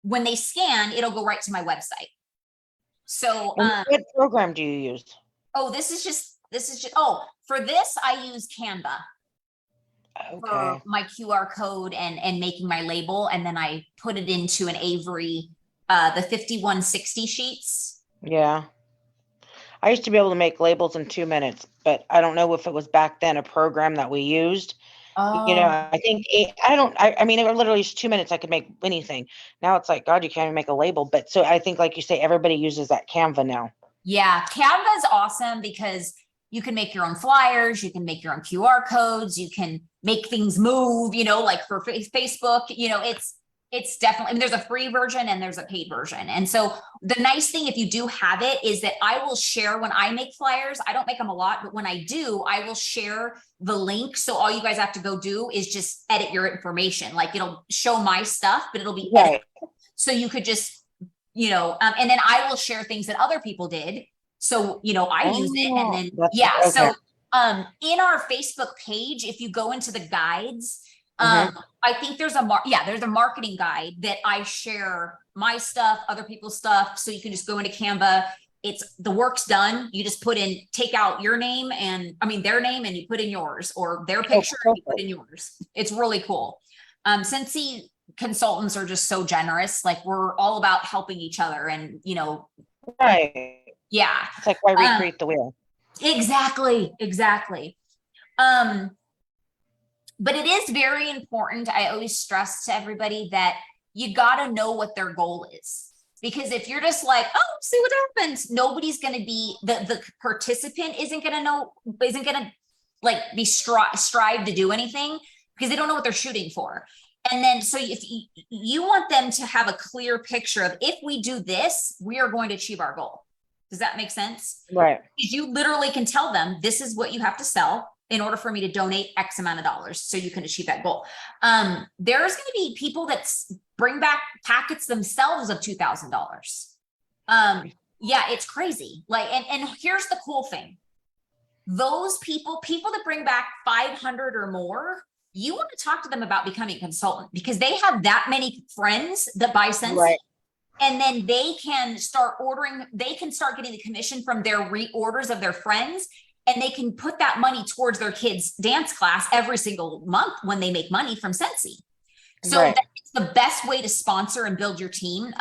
When they scan, it'll go right to my website. So what program do you use? Oh, this is just, for this, I use Canva. For my QR code and making my label, and then I put it into an Avery, the 5160 sheets. Yeah. I used to be able to make labels in 2 minutes, but I don't know if it was back then a program that we used. You know, I think I mean, it literally is 2 minutes. I could make anything. Now it's like, God, you can't even make a label. But so I think, like you say, everybody uses that Canva now. Yeah. Canva is awesome because you can make your own flyers, you can make your own QR codes, you can make things move, you know, like for Facebook, you know, it's definitely, I mean, there's a free version and there's a paid version. And so the nice thing, if you do have it, is that I will share when I make flyers. I don't make them a lot, but when I do, I will share the link. So all you guys have to go do is just edit your information. Like it'll show my stuff, but it'll be edited. So you could just, you know, and then I will share things that other people did. So, you know, I use it, and then, So, in our Facebook page, if you go into the guides, I think there's there's a marketing guide that I share my stuff, other people's stuff. So you can just go into Canva. It's the work's done. You just take out your name their name, and you put in yours, or their picture and you put in yours. It's really cool. Scentsy consultants are just so generous. Like we're all about helping each other, and, you know, yeah. It's like, why recreate the wheel? Exactly. But it is very important. I always stress to everybody that you got to know what their goal is, because if you're just like, oh, see what happens, nobody's going to be, the participant isn't going to like be strive to do anything, because they don't know what they're shooting for. And then, so if you want them to have a clear picture of, if we do this, we are going to achieve our goal. Does that make sense? Right. You literally can tell them, this is what you have to sell in order for me to donate X amount of dollars so you can achieve that goal. There's going to be people that bring back packets themselves of $2,000. Yeah, it's crazy. Like, and here's the cool thing. Those people that bring back 500 or more, you want to talk to them about becoming a consultant, because they have that many friends that buy Scentsy. Right. And then they can start ordering, they can start getting the commission from their reorders of their friends, and they can put that money towards their kids' dance class every single month when they make money from Scentsy. So that's the best way to sponsor and build your team.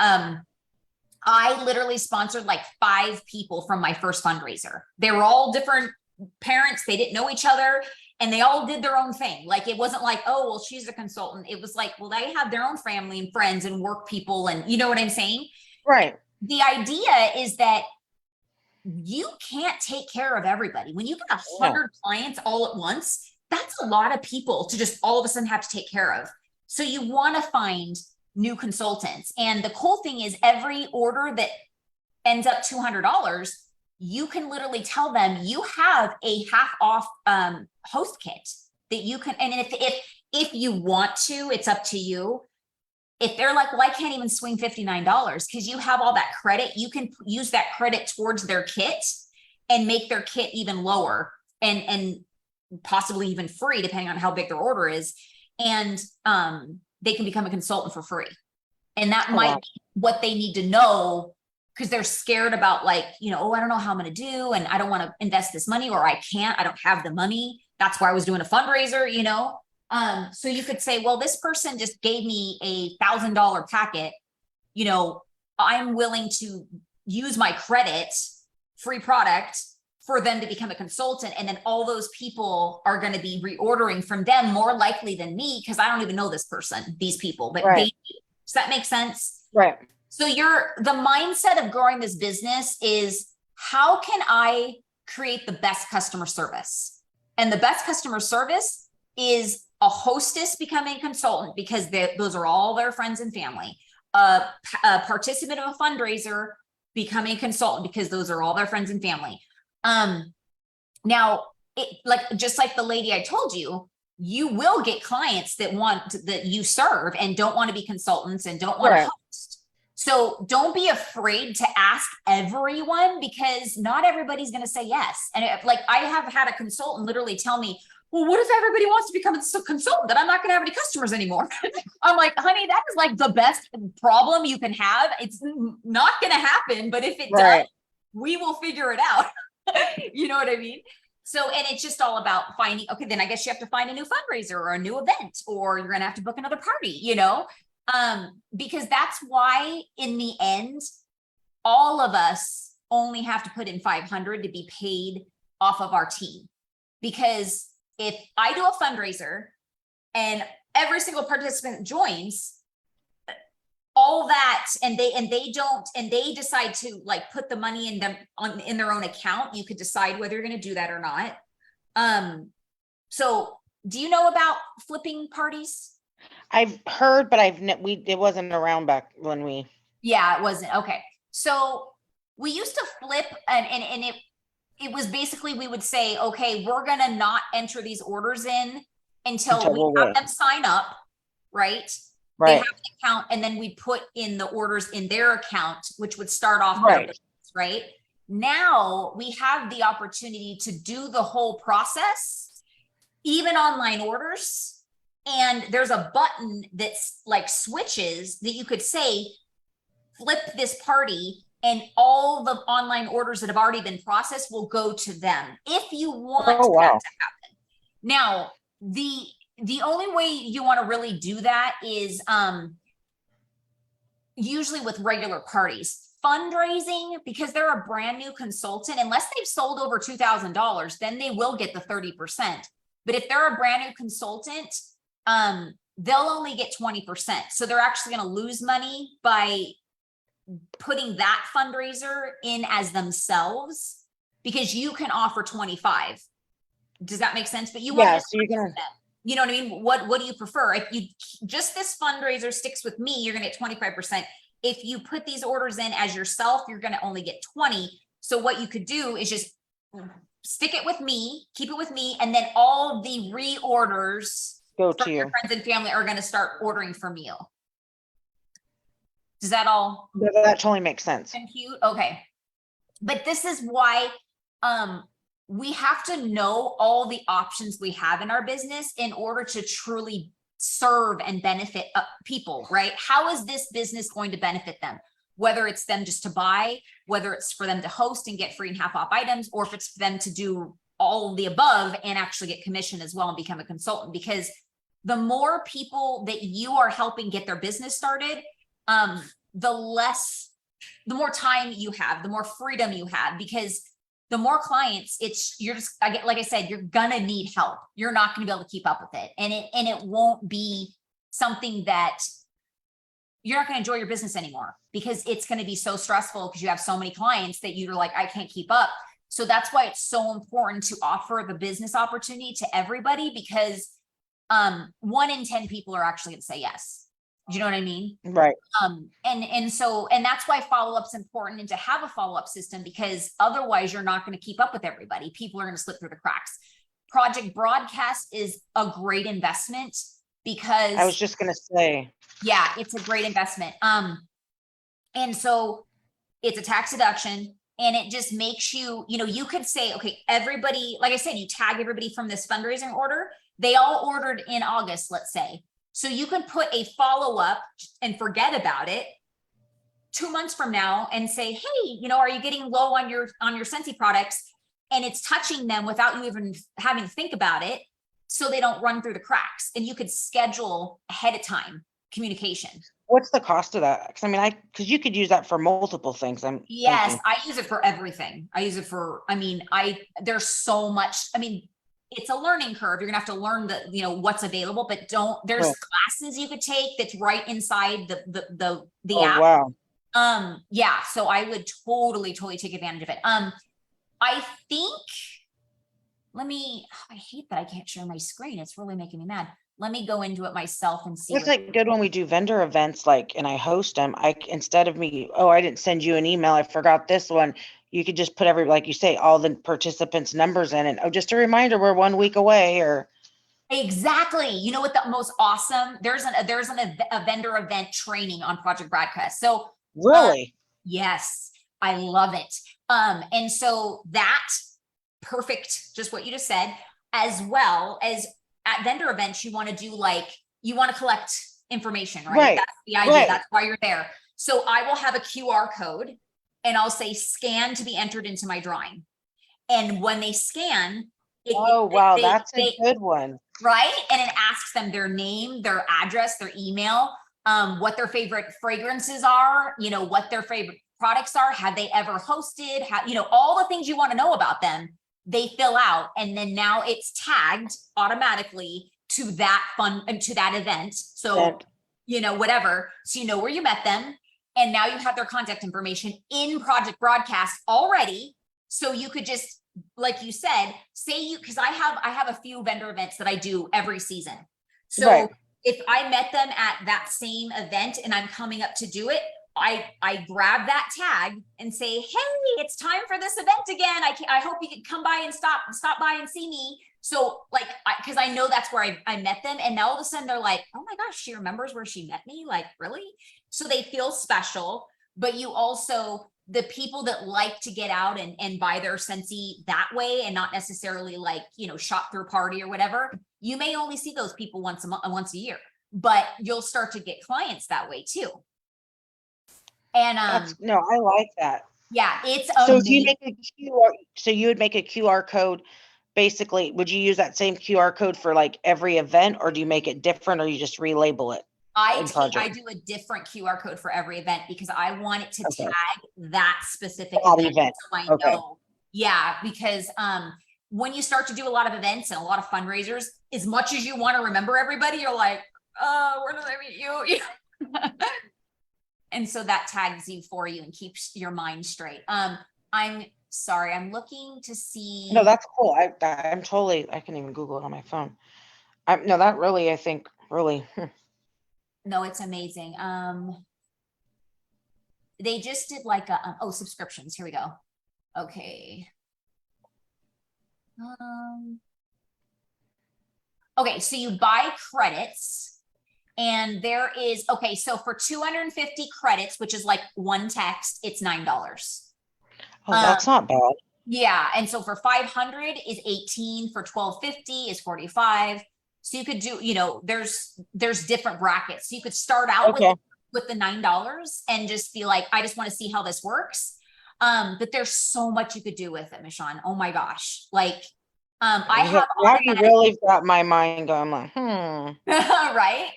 I literally sponsored like 5 people from my first fundraiser. They were all different parents. They didn't know each other and they all did their own thing. Like, it wasn't like, oh, well, she's a consultant. It was like, well, they have their own family and friends and work people. And you know what I'm saying? Right. The idea is that you can't take care of everybody. When you get 100 clients all at once, that's a lot of people to just all of a sudden have to take care of. So you want to find new consultants. And the cool thing is, every order that ends up $200, you can literally tell them you have a half off host kit that you can, and if you want to, it's up to you. If they're like, well, I can't even swing $59 because you have all that credit, you can use that credit towards their kit and make their kit even lower and possibly even free, depending on how big their order is. And they can become a consultant for free. And that might be what they need to know, because they're scared about, like, you know, oh, I don't know how I'm going to do, and I don't want to invest this money, or I can't, I don't have the money. That's why I was doing a fundraiser, you know? So you could say, well, this person just gave me a $1,000 packet. You know, I'm willing to use my credit, free product, for them to become a consultant. And then all those people are going to be reordering from them more likely than me, because I don't even know this person, these people, but they do. Does that make sense? Right. So the mindset of growing this business is, how can I create the best customer service? And the best customer service is a hostess becoming a consultant, because those are all their friends and family. A participant of a fundraiser becoming a consultant, because those are all their friends and family. Now, just like the lady I told you, you will get clients that you serve and don't want to be consultants and don't want to host. So don't be afraid to ask everyone, because not everybody's going to say yes. And I have had a consultant literally tell me, well, what if everybody wants to become a consultant? Then I'm not going to have any customers anymore. I'm like, honey, that is like the best problem you can have. It's not going to happen, but if it does, we will figure it out. You know what I mean? So, and it's just all about finding, okay, then I guess you have to find a new fundraiser or a new event, or you're going to have to book another party, you know? Because that's why in the end, all of us only have to put in 500 to be paid off of our team. Because if I do a fundraiser and every single participant joins, all that, and they decide to like put the money in their own account, you could decide whether you're going to do that or not. So do you know about flipping parties? I've heard, but it wasn't around back when we. Yeah, it wasn't. Okay. So we used to flip, and it was basically, we would say, okay, we're going to not enter these orders in until we have them sign up, right? They have an account, and then we put in the orders in their account, which would start off right? Now we have the opportunity to do the whole process, even online orders. And there's a button that's like switches that you could say, flip this party, and all the online orders that have already been processed will go to them if you want that to happen. Now, the only way you want to really do that is usually with regular parties. Fundraising, because they're a brand new consultant, unless they've sold over $2,000, then they will get the 30%. But if they're a brand new consultant, they'll only get 20%. So they're actually going to lose money by putting that fundraiser in as themselves, because you can offer 25. Does that make sense? But you want so you're gonna, you know what I mean? What do you prefer? If you just this fundraiser sticks with me, you're gonna get 25%. If you put these orders in as yourself, you're gonna only get 20. So what you could do is just stick it with me, keep it with me, and then all the reorders go from to your you. friends and family are gonna start ordering from you. Does that all? That totally makes sense. Cute? Okay. But this is why we have to know all the options we have in our business in order to truly serve and benefit people, right? How is this business going to benefit them? Whether it's them just to buy, whether it's for them to host and get free and half off items, or if it's for them to do all of the above and actually get commission as well and become a consultant. Because the more people that you are helping get their business started, the less the more time you have, the more freedom you have, because the more clients, like I said, you're gonna need help. You're not gonna be able to keep up with it. And it won't be something that you're not gonna enjoy your business anymore, because it's gonna be so stressful because you have so many clients that you're like, I can't keep up. So that's why it's so important to offer the business opportunity to everybody, because 1 in 10 people are actually gonna say yes. Do you know what I mean? Right. And that's why follow-up's important, and to have a follow-up system, because otherwise you're not going to keep up with everybody. People are going to slip through the cracks. Project Broadcast is a great investment, because I was just going to say, yeah, it's a great investment. And so it's a tax deduction, and it just makes you, you could say, okay, everybody, like I said, you tag everybody from this fundraising order. They all ordered in August, let's say. So you can put a follow-up and forget about it 2 months from now and say, hey, are you getting low on your Scentsy products? And it's touching them without you even having to think about it, so they don't run through the cracks. And you could schedule ahead of time communication. What's the cost of that? Because you could use that for multiple things. Yes, thinking. I use it for everything. I use it for, there's so much, it's a learning curve. You're gonna have to learn what's available, but there's classes you could take that's right inside the app. Wow. Yeah, so I would totally take advantage of it. I think, I hate that I can't share my screen. It's really making me mad. Let me go into it myself and see. It's like good when we do vendor events, and I host them, instead of me, I didn't send you an email, I forgot this one. You could just put like you say, all the participants' numbers in, and just a reminder, we're 1 week away, or. Exactly. You know what the most awesome, there's a vendor event training on Project Broadcast. So Really? Yes, I love it. And so that perfect, just what you just said, as well as at vendor events, you want to do you want to collect information, right? Right. That's the idea. Right. That's why you're there. So I will have a QR code, and I'll say scan to be entered into my drawing. And when they scan, wow, that's a good one. Right? And it asks them their name, their address, their email, what their favorite fragrances are, what their favorite products are, have they ever hosted, all the things you want to know about them, they fill out. And then now it's tagged automatically to that event. So, whatever. So you know where you met them. And now you have their contact information in Project Broadcast already. So you could just, like you said, because I have a few vendor events that I do every season. So if I met them at that same event and I'm coming up to do it, I grab that tag and say, hey, it's time for this event again. I hope you can come by and stop by and see me. So because I know that's where I met them. And now all of a sudden they're like, oh my gosh, she remembers where she met me. Really? So they feel special, but you also, the people that like to get out and buy their Scentsy that way, and not necessarily shop through a party or whatever, you may only see those people once a year, but you'll start to get clients that way too. And no, I like that. Yeah, it's so. Amazing. Do you make a QR? So you would make a QR code. Basically, would you use that same QR code for every event, or do you make it different, or you just relabel it? I do a different QR code for every event, because I want it to tag that specific event. So I know. Yeah, because when you start to do a lot of events and a lot of fundraisers, as much as you want to remember everybody, you're like, oh, where did I meet you? And so that tags you for you and keeps your mind straight. I'm sorry, I'm looking to see. No, that's cool. I'm totally, I can even Google it on my phone. No, that really, I think, really. No, it's amazing. They just did subscriptions. Here we go. Okay. Okay, so you buy credits, and there is, so for 250 credits, which is one text, it's $9. Oh, that's not bad. Yeah, and so for 500 is 18, for 1250 is 45. So you could do, there's different brackets. So you could start out with the $9 and just be like, I just want to see how this works. But there's so much you could do with it, Mashawn. Oh my gosh. I have now you really got my mind going. I'm like, right?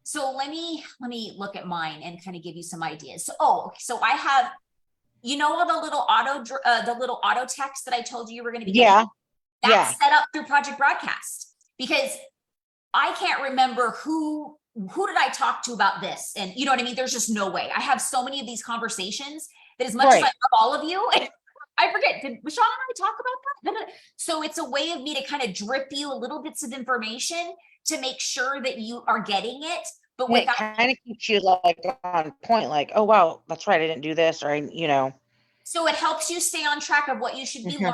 So let me look at mine and kind of give you some ideas. So I have, all the little auto text that I told you were going to be Yeah. getting? That's set up through Project Broadcast, because I can't remember who did I talk to about this? And you know what I mean? There's just no way. I have so many of these conversations that as much as I love all of you, I forget, did Mashawn and I talk about that? So it's a way of me to kind of drip you little bits of information to make sure that you are getting it. But it kind of keeps you like on point, like, oh, wow, that's right, I didn't do this, or so it helps you stay on track of what you should be learning.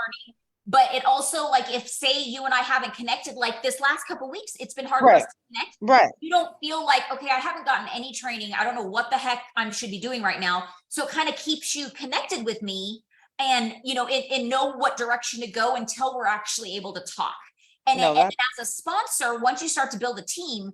But it also, like, if say you and I haven't connected, like this last couple of weeks, it's been hard for us to connect. Right. You don't feel like, okay, I haven't gotten any training. I don't know what the heck I should be doing right now. So it kind of keeps you connected with me and, and know what direction to go until we're actually able to talk. And as a sponsor, once you start to build a team,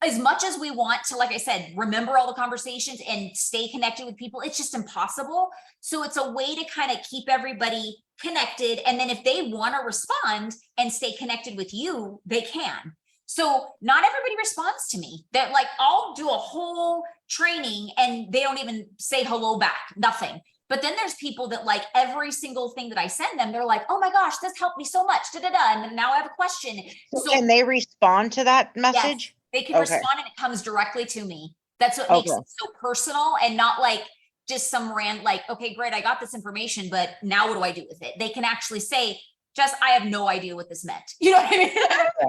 as much as we want to, like I said, remember all the conversations and stay connected with people, it's just impossible. So it's a way to kind of keep everybody connected. And then if they want to respond and stay connected with you, they can. So not everybody responds to me. That like, I'll do a whole training and they don't even say hello back, nothing. But then there's people that like every single thing that I send them, they're like, oh my gosh, this helped me so much. And now I have a question. So can they respond to that message? Yes, they can respond and it comes directly to me. That's what makes it so personal and not like just some okay, great, I got this information, but now what do I do with it? They can actually say, Jess, I have no idea what this meant. You know what I mean?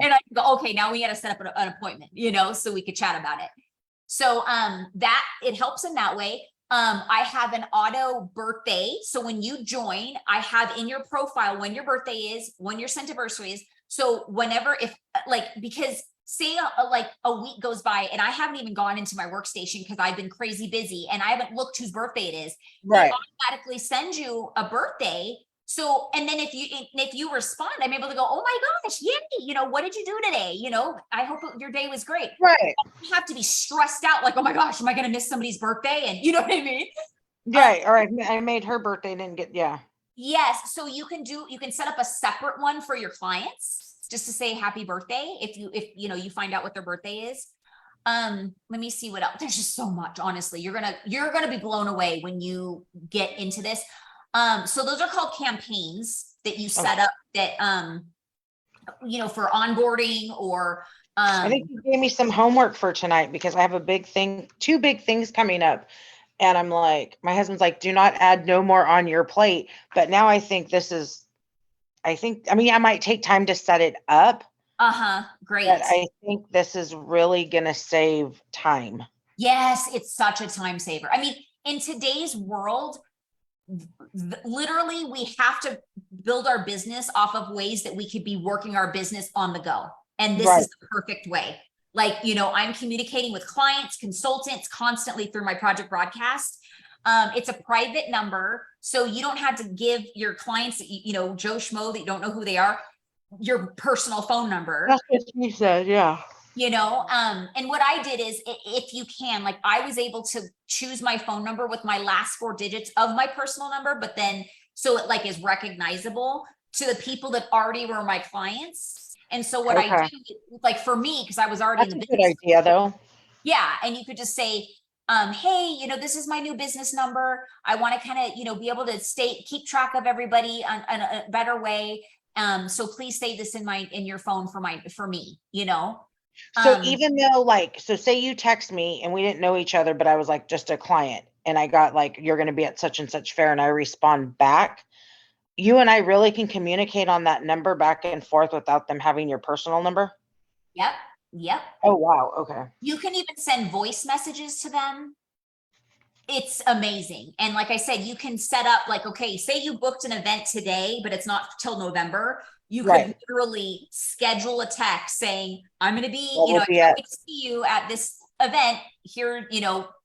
And I go, okay, now we got to set up an appointment, so we could chat about it. So that it helps in that way. I have an auto birthday. So when you join, I have in your profile when your birthday is, when your Scentiversary is. So whenever, because say a week goes by and I haven't even gone into my workstation because I've been crazy busy and I haven't looked whose birthday it is. Right. They automatically send you a birthday. So, and then if you respond, I'm able to go, oh my gosh, yay, what did you do today? I hope your day was great. Right. You have to be stressed out. Like, oh my gosh, am I going to miss somebody's birthday? And you know what I mean? Right. All right. I made her birthday and didn't get, Yes. So you can set up a separate one for your clients just to say happy birthday. If you find out what their birthday is. Let me see what else. There's just so much, honestly. You're going to be blown away when you get into this. So those are called campaigns that you set up that, for onboarding or, I think you gave me some homework for tonight because I have two big things coming up. And I'm like, my husband's like, do not add no more on your plate. But now I think I might take time to set it up. Great. But I think this is really going to save time. Yes. It's such a time saver. I mean, in today's world, literally we have to build our business off of ways that we could be working our business on the go. And this is the perfect way. Like, I'm communicating with clients, consultants constantly through my Project Broadcast. It's a private number. So you don't have to give your clients, Joe Schmo that you don't know who they are, your personal phone number. That's what you said. Yeah. And what I did is if you can, like I was able to choose my phone number with my last 4 digits of my personal number, but then so it is recognizable to the people that already were my clients. And so what I do, like for me, because I was already in the business. That's a good idea though. Yeah. And you could just say, hey, this is my new business number. I want to kind of, be able to keep track of everybody in a better way. So please save this in your phone for me, So even though so say you text me and we didn't know each other, but I was like just a client and I got you're going to be at such and such fair and I respond back, you and I really can communicate on that number back and forth without them having your personal number? Yep. Oh, wow. Okay. You can even send voice messages to them. It's amazing. And like I said, you can set up okay, say you booked an event today, but it's not till November. You could literally schedule a text saying, I'm going to be, I can't wait to see you at this event here,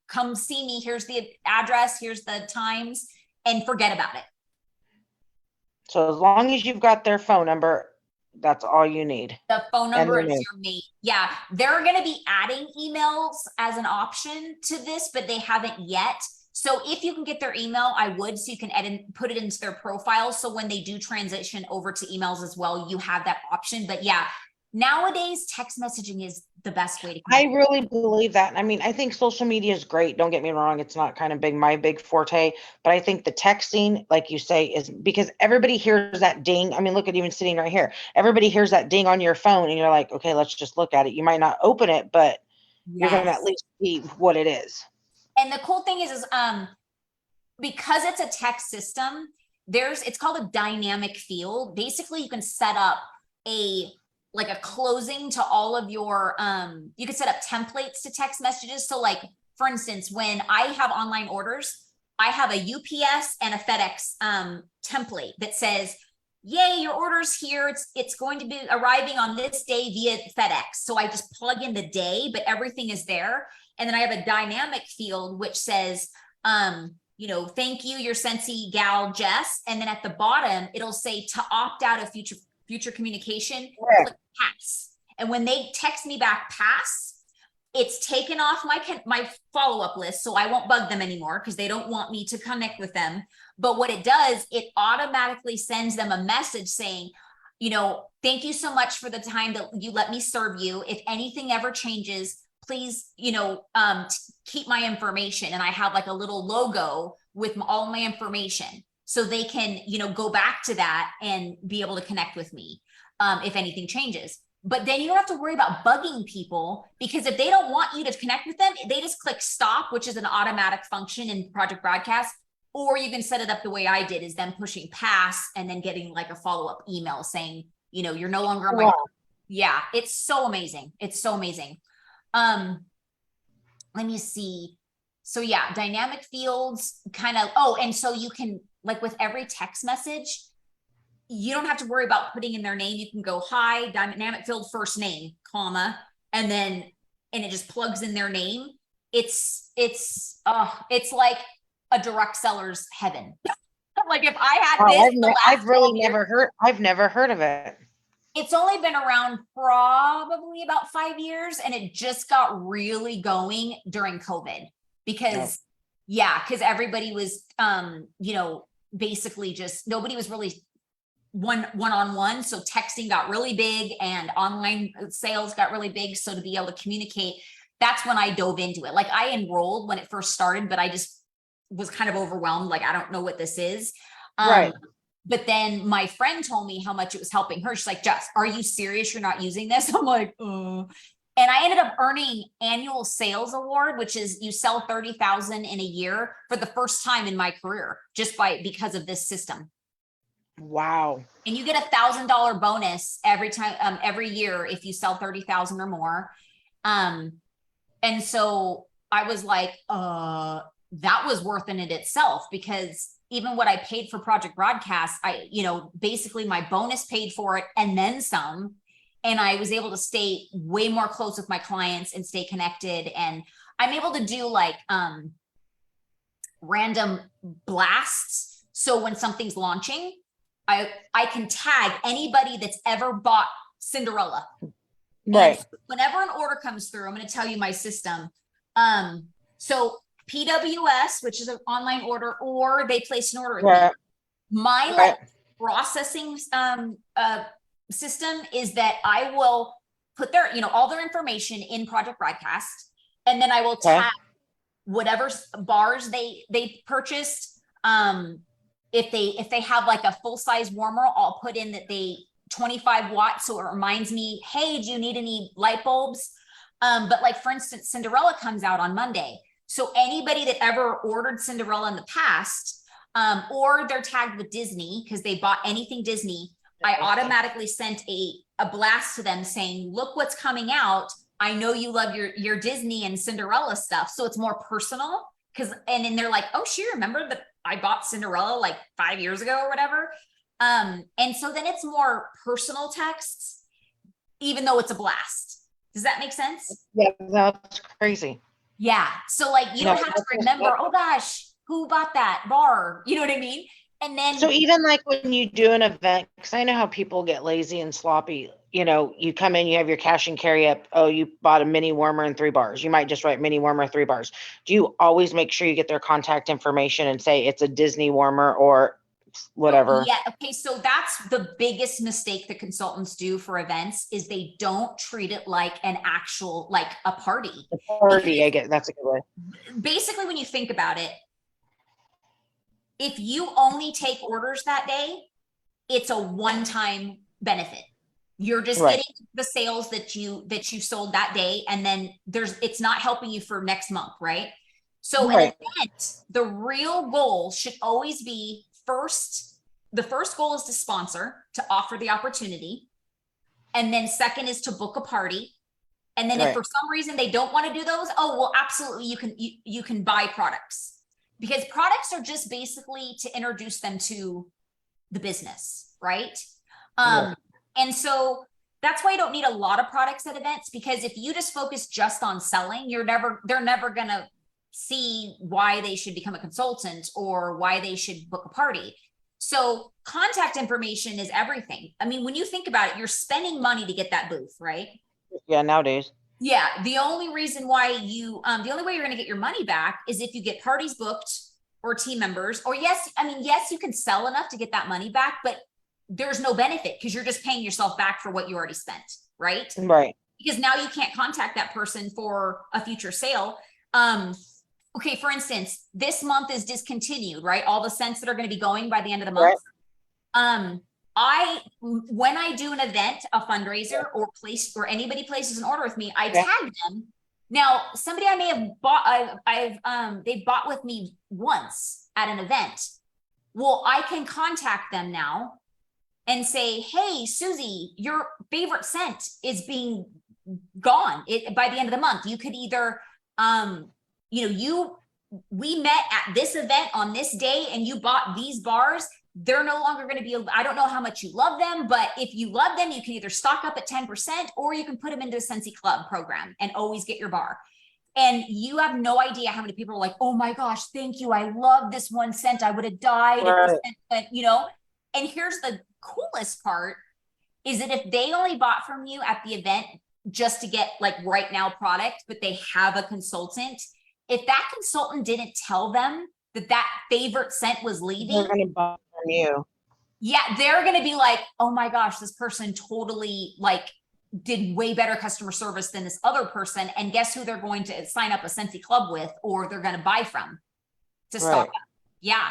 come see me. Here's the address. Here's the times and forget about it. So as long as you've got their phone number, that's all you need. The phone number is your mate. Yeah. They're going to be adding emails as an option to this, but they haven't yet. So if you can get their email, I would, so you can put it into their profile. So when they do transition over to emails as well, you have that option. But yeah, nowadays text messaging is the best way to I connect. really believe that. I mean, I think social media is great. Don't get me wrong. It's not kind of my big forte, but I think the texting, like you say, is because everybody hears that ding. I mean, look at even sitting right here. Everybody hears that ding on your phone and you're like, okay, let's just look at it. You might not open it, but you're going to at Yes. least see what it is. And the cool thing is because it's a text system, it's called a dynamic field. Basically, you can set up a closing to all of your you can set up templates to text messages. So like for instance, when I have online orders, I have a UPS and a FedEx template that says, yay, your order's here. It's going to be arriving on this day via FedEx. So I just plug in the day, but everything is there. And then I have a dynamic field which says, thank you, your Scentsy gal, Jess. And then at the bottom, it'll say to opt out of future communication, click pass. And when they text me back pass, it's taken off my follow-up list. So I won't bug them anymore because they don't want me to connect with them. But what it does, it automatically sends them a message saying, thank you so much for the time that you let me serve you. If anything ever changes, please, keep my information. And I have like a little logo with all my information. So they can, go back to that and be able to connect with me if anything changes. But then you don't have to worry about bugging people, because if they don't want you to connect with them, they just click stop, which is an automatic function in Project Broadcast. Or you can set it up the way I did, is them pushing pass and then getting like a follow-up email saying, you're no longer on my. Wow. Yeah, it's so amazing. It's so amazing. Let me see. So yeah, dynamic fields kind of, and so you can, like with every text message, you don't have to worry about putting in their name. You can go, hi, dynamic field, first name, comma, and it just plugs in their name. It's like a direct seller's heaven. Like if I had this, I've never heard of it. It's only been around probably about 5 years, and it just got really going during COVID because everybody was, basically just nobody was really one-on-one. So texting got really big and online sales got really big. So to be able to communicate, that's when I dove into it. Like I enrolled when it first started, but I just was kind of overwhelmed. Like, I don't know what this is. Right. But then my friend told me how much it was helping her. She's like, Jess, are you serious? You're not using this? I'm like, And I ended up earning annual sales award, which is you sell 30,000 in a year for the first time in my career, just because of this system. Wow. And you get $1,000 bonus every time, every year, if you sell 30,000 or more. And so I was like, that was worth in itself, because even what I paid for Project Broadcast, basically my bonus paid for it and then some. And I was able to stay way more close with my clients and stay connected. And I'm able to do like random blasts. So when something's launching, I can tag anybody that's ever bought Cinderella. Right. And whenever an order comes through, I'm going to tell you my system. So PWS, which is an online order, or they place an order with me. My processing system is that I will put their, all their information in Project Broadcast, and then I will tag whatever bars they purchased. If they have like a full size warmer, I'll put in that they 25 watts, so it reminds me, hey, do you need any light bulbs? But like for instance, Cinderella comes out on Monday. So anybody that ever ordered Cinderella in the past, or they're tagged with Disney because they bought anything Disney, I automatically sent a blast to them saying, look what's coming out. I know you love your Disney and Cinderella stuff. So it's more personal, and then they're like, oh, she remembered that I bought Cinderella like 5 years ago or whatever. And so then it's more personal texts, even though it's a blast. Does that make sense? Yeah, that's crazy. Yeah. So like you don't have to remember, oh gosh, who bought that bar? You know what I mean? And then so even like when you do an event, because I know how people get lazy and sloppy, you come in, you have your cash and carry up. Oh, you bought a mini warmer and 3 bars. You might just write mini warmer, 3 bars. Do you always make sure you get their contact information and say it's a Disney warmer, or whatever. Yeah. Okay. So that's the biggest mistake that consultants do for events is they don't treat it like an actual, like a party. The party, I get, that's a good way. Basically, when you think about it, if you only take orders that day, it's a one-time benefit. You're just Right. getting the sales that you sold that day, and then it's not helping you for next month, right? So an event, the real goal should always be the first goal is to sponsor, to offer the opportunity. And then second is to book a party. And then if for some reason they don't want to do those, oh, well, absolutely. You can buy products, because products are just basically to introduce them to the business. Right. And so that's why you don't need a lot of products at events, because if you just focus just on selling, they're never going to see why they should become a consultant or why they should book a party. So contact information is everything. I mean, when you think about it, you're spending money to get that booth, right? Yeah, nowadays. Yeah. The only reason why the only way you're going to get your money back is if you get parties booked or team members, or yes, you can sell enough to get that money back, but there's no benefit because you're just paying yourself back for what you already spent, right? Right. Because now you can't contact that person for a future sale. Okay, for instance, this month is discontinued, right? All the scents that are going to be going by the end of the month. Right. When I do an event, a fundraiser, or anybody places an order with me, I tag them. Now, somebody I may have bought, they bought with me once at an event. Well, I can contact them now and say, hey, Susie, your favorite scent is being gone by the end of the month. You could either, we met at this event on this day and you bought these bars. They're no longer going to be, I don't know how much you love them, but if you love them, you can either stock up at 10% or you can put them into a Scentsy Club program and always get your bar. And you have no idea how many people are like, oh my gosh, thank you. I love this one scent. I would have died if this scent, and here's the coolest part is that if they only bought from you at the event just to get like right now product, but they have a consultant, if that consultant didn't tell them that favorite scent was leaving, they're going to buy from you. Yeah, they're going to be like, oh my gosh, this person totally did way better customer service than this other person. And guess who they're going to sign up a Scentsy Club with, or they're going to buy from to stock up. Yeah.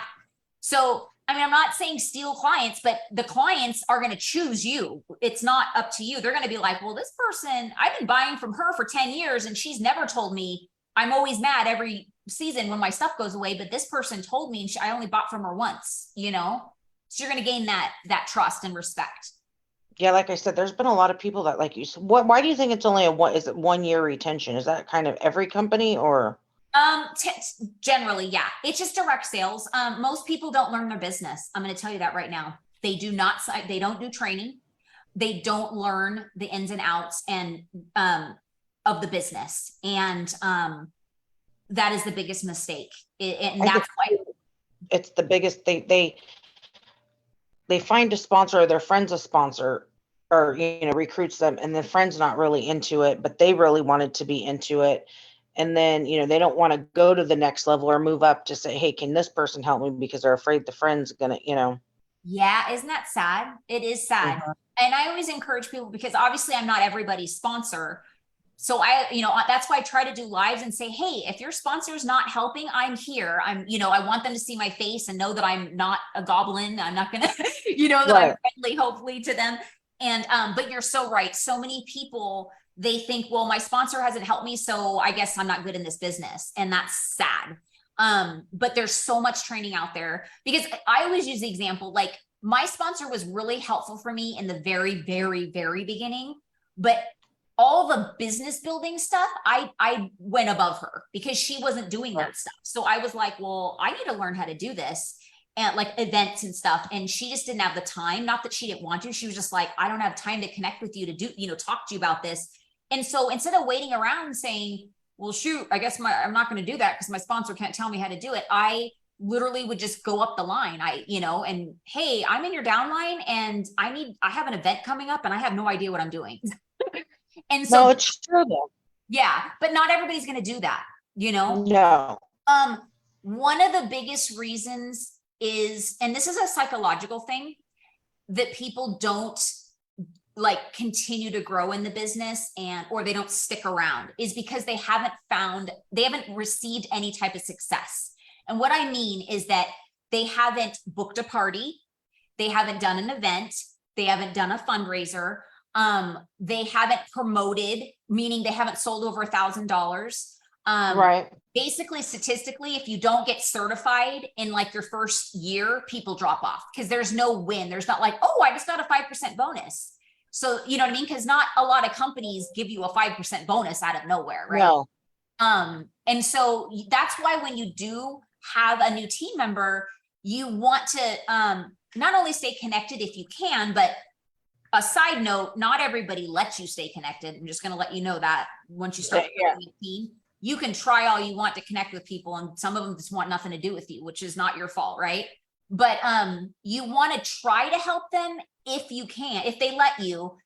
So, I'm not saying steal clients, but the clients are going to choose you. It's not up to you. They're going to be like, well, this person, I've been buying from her for 10 years and she's never told me. I'm always mad every season when my stuff goes away, but this person told me and I only bought from her once, So you're going to gain that trust and respect. Yeah, like I said, there's been a lot of people that like you. So why do you think it's only is it 1 year retention? Is that kind of every company or? Generally, yeah, it's just direct sales. Most people don't learn their business. I'm going to tell you that right now. They don't do training. They don't learn the ins and outs and, of the business. And, that is the biggest mistake. And that's why it's the biggest. They find a sponsor, or their friend's a sponsor, or, recruits them, and the friend's not really into it, but they really wanted to be into it. And then, they don't want to go to the next level or move up to say, hey, can this person help me? Because they're afraid the friend's going to, Yeah. Isn't that sad? It is sad. Mm-hmm. And I always encourage people, because obviously I'm not everybody's sponsor. So that's why I try to do lives and say, hey, if your sponsor's not helping, I'm here. I want them to see my face and know that I'm not a goblin. I'm not going to, that I'm friendly, hopefully, to them. And, but you're so right. So many people, they think, well, my sponsor hasn't helped me, so I guess I'm not good in this business. And that's sad. But there's so much training out there, because I always use the example, like my sponsor was really helpful for me in the very, very, very beginning, but all the business building stuff, I went above her because she wasn't doing that stuff. So I was like, well, I need to learn how to do this, and like events and stuff. And she just didn't have the time. Not that she didn't want to. She was just like, I don't have time to connect with you to do, talk to you about this. And so instead of waiting around and saying, well, shoot, I guess I'm not going to do that because my sponsor can't tell me how to do it, I literally would just go up the line. And hey, I'm in your downline and I have an event coming up and I have no idea what I'm doing. And so, no, it's true though. Yeah, but not everybody's going to do that, No. One of the biggest reasons is, and this is a psychological thing, that people don't like continue to grow in the business or they don't stick around, is because they haven't received any type of success. And what I mean is that they haven't booked a party, they haven't done an event, they haven't done a fundraiser, they haven't promoted, meaning they haven't sold over $1,000. Right. Basically, statistically, if you don't get certified in like your first year, people drop off because there's no win. There's not like, oh, I just got a 5% bonus. So, you know what I mean? Because not a lot of companies give you a 5% bonus out of nowhere, right? No. And so that's why when you do have a new team member, you want to not only stay connected if you can, but a side note, not everybody lets you stay connected. I'm just going to let you know that once you start building a team, you can try all you want to connect with people, and some of them just want nothing to do with you, which is not your fault, right? But you want to try to help them if you can, if they let you,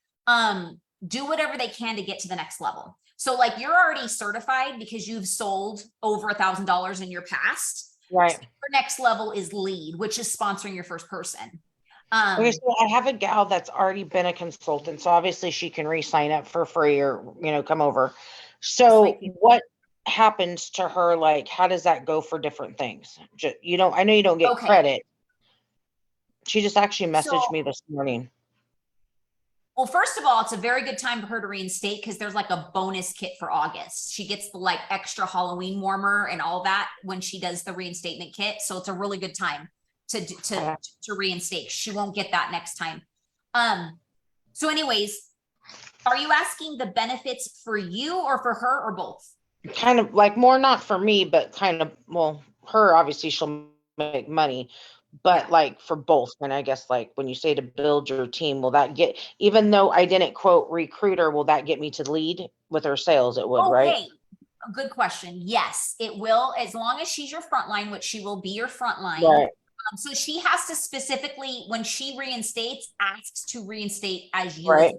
do whatever they can to get to the next level. So like you're already certified because you've sold over $1,000 in your past. Right. So your next level is lead, which is sponsoring your first person. Okay, so I have a gal that's already been a consultant, so obviously she can re-sign up for free or, you know, come over. So what happens to her? Like, how does that go for different things? You don't, I know you don't get credit. She just actually messaged me this morning. Well, first of all, it's a very good time for her to reinstate because there's like a bonus kit for August. She gets the like extra Halloween warmer and all that when she does the reinstatement kit. So it's a really good time to reinstate. She won't get that next time. So anyways, are you asking the benefits for you or for her or both? Kind of like more, not for me, but kind of, well, her, obviously she'll make money, but like for both. And I guess like when you say to build your team, will that get, even though I didn't quote recruiter, will that get me to lead with her sales? It would, right? A good question. Yes, it will, as long as she's your frontline, which she will be your frontline. Right. So she has to specifically, when she reinstates, asks to reinstate as you. Right.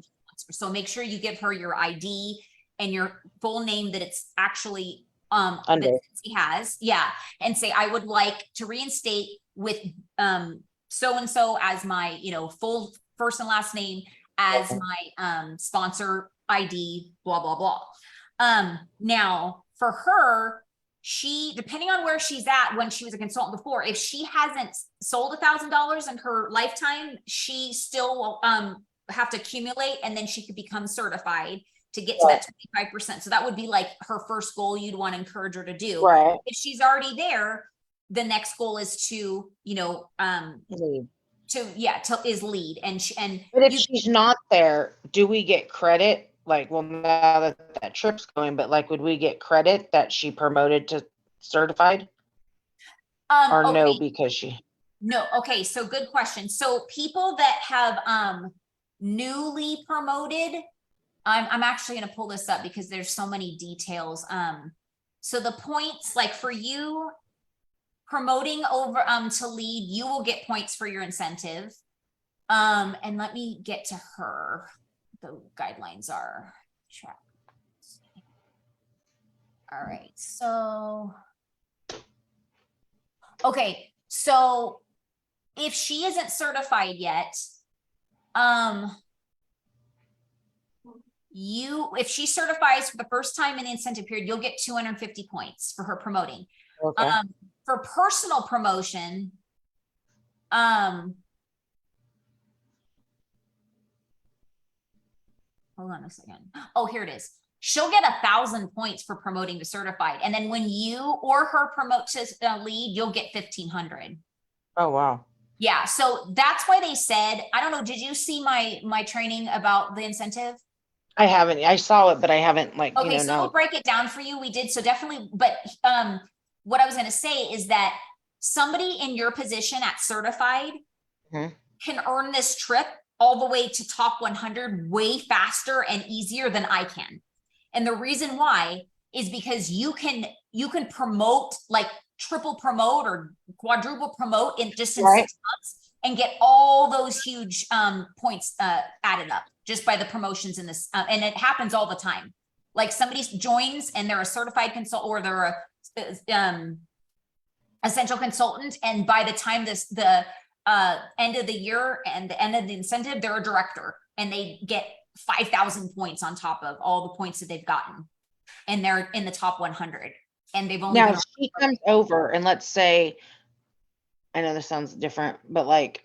So make sure you give her your ID and your full name that it's actually under. that he has. Yeah. And say, I would like to reinstate with so-and-so as my, you know, full first and last name, as my sponsor ID, blah, blah, blah. Now for her, she, depending on where she's at when she was a consultant before, if she hasn't sold $1,000 in her lifetime, she still will have to accumulate, and then she could become certified to get to that 25%. So that would be like her first goal you'd want to encourage her to do. Right. If she's already there, the next goal is to, you know, lead. Is lead. But if she's not there, do we get credit? Like, well, now that trip's going, but like, would we get credit that she promoted to certified? Or no, because she. No. Okay. So good question. So people that have newly promoted, I'm actually going to pull this up because there's so many details. So the points, like for you promoting over to lead, you will get points for your incentive. And let me get to her. The guidelines are track. All right. So, okay. So if she isn't certified yet, if she certifies for the first time in the incentive period, you'll get 250 points for her promoting. Okay. For personal promotion, hold on a second. Oh, here it is. She'll get 1,000 points for promoting to certified. And then when you or her promote to lead, you'll get 1,500. Oh, wow. Yeah. So that's why they said, I don't know. Did you see my training about the incentive? I haven't. I saw it, but I haven't like, okay, so we'll break it down for you. We did. So definitely. But what I was going to say is that somebody in your position at certified can earn this trip all the way to top 100 way faster and easier than I can. And the reason why is because you can promote, like triple promote or quadruple promote in just in 6 months and get all those huge points added up just by the promotions in this. And it happens all the time. Like somebody joins and they're a certified consultant or they're a essential consultant. And by the time the end of the year and the end of the incentive, they're a director and they get 5,000 points on top of all the points that they've gotten. And they're in the top 100. And they've only Now, been if she comes over and let's say, I know this sounds different, but like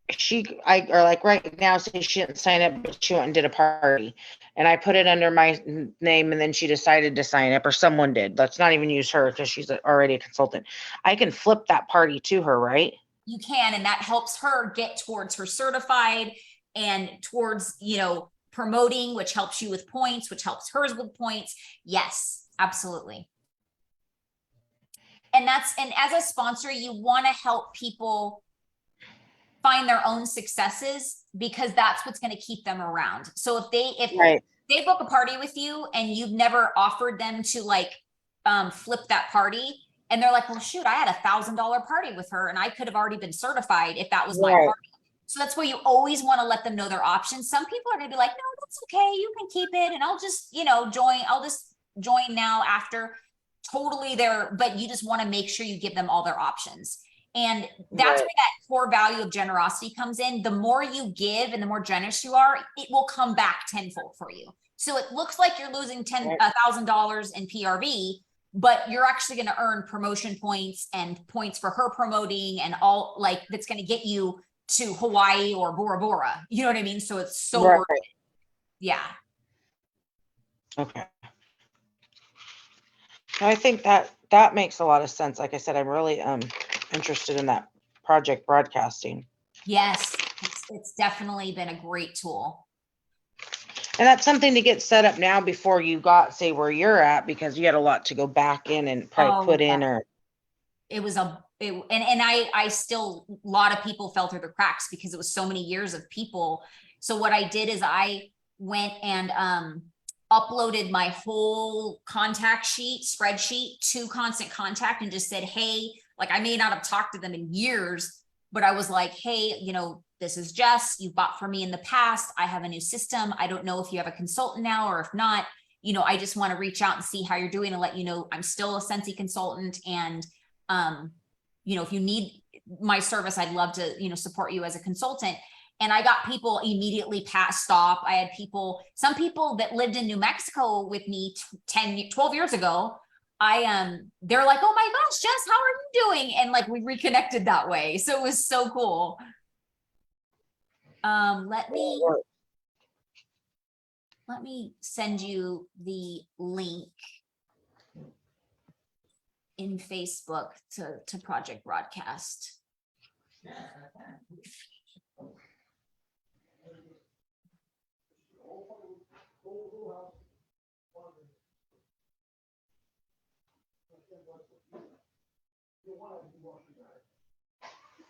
or like right now, say she didn't sign up, but she went and did a party and I put it under my name and then she decided to sign up or someone did. Let's not even use her because she's already a consultant. I can flip that party to her, right? you can, and that helps her get towards her certified and towards, you know, promoting, which helps you with points, which helps hers with points. Yes, absolutely. And as a sponsor, you want to help people find their own successes because that's what's going to keep them around. So if Right. they book a party with you and you've never offered them to like flip that party, and they're like, well, shoot, I had $1,000 party with her and I could have already been certified if that was my party. So that's where you always want to let them know their options. Some people are going to be like, no, that's okay. You can keep it. And I'll just, you know, I'll just join now after. Totally there, but you just want to make sure you give them all their options. And that's where that core value of generosity comes in. The more you give and the more generous you are, it will come back tenfold for you. So it looks like you're losing $1,000 in PRV, but you're actually going to earn promotion points and points for her promoting and all, like, that's going to get you to Hawaii or Bora Bora. You know what I mean? So it's so worth it. Yeah. Okay. I think that makes a lot of sense. Like I said, I'm really interested in that project broadcasting. Yes, it's definitely been a great tool. And that's something to get set up now before you got, say, where you're at, because you had a lot to go back in and probably put in. Or it was I still, a lot of people fell through the cracks because it was so many years of people. So what I did is I went and uploaded my whole contact spreadsheet to Constant Contact and just said, hey, like, I may not have talked to them in years, but I was like, hey, you know, this is Jess, you bought for me in the past. I have a new system. I don't know if you have a consultant now, or if not, you know, I just want to reach out and see how you're doing and let you know I'm still a Scentsy consultant. And, you know, if you need my service, I'd love to, you know, support you as a consultant. And I got people immediately stop. I had some people that lived in New Mexico with me 12 years ago. They're like, oh my gosh, Jess, how are you doing? And like, we reconnected that way. So it was so cool. Let me send you the link in Facebook to Project Broadcast.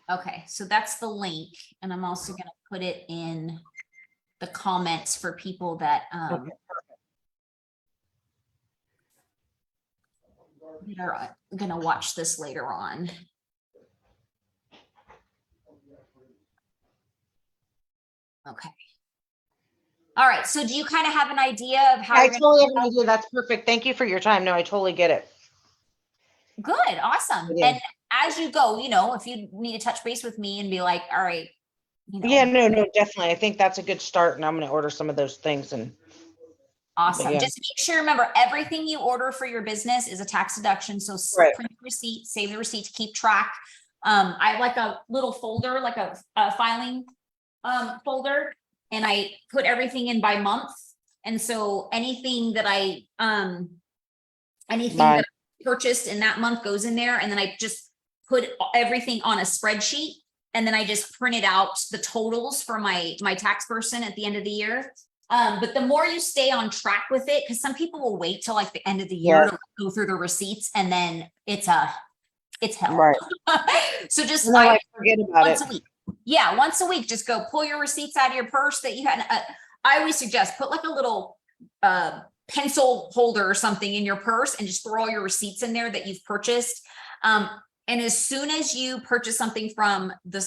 Okay, so that's the link, and I'm also going to put it in the comments for people that that are going to watch this later on. Okay. All right, so do you kind of have an idea of how? I totally have an idea. That's perfect. Thank you for your time. No, I totally get it. Good, awesome. Yeah. And as you go, you know, if you need to touch base with me and be like, all right, you know. Yeah, no, definitely. I think that's a good start, and I'm going to order some of those things. And awesome. Yeah. Just make sure, remember, everything you order for your business is a tax deduction. So print the receipt, save the receipt to keep track. I have like a little folder, like a filing folder, and I put everything in by month. And so anything that I purchased in that month goes in there, and then I just put everything on a spreadsheet, and then I just printed out the totals for my tax person at the end of the year. But the more you stay on track with it, because some people will wait till like the end of the year to go through the receipts, and then it's hell. Right. So just forget about once a week. Yeah, once a week, just go pull your receipts out of your purse that you had. I always suggest put like a little pencil holder or something in your purse and just throw all your receipts in there that you've purchased. And as soon as you purchase something from the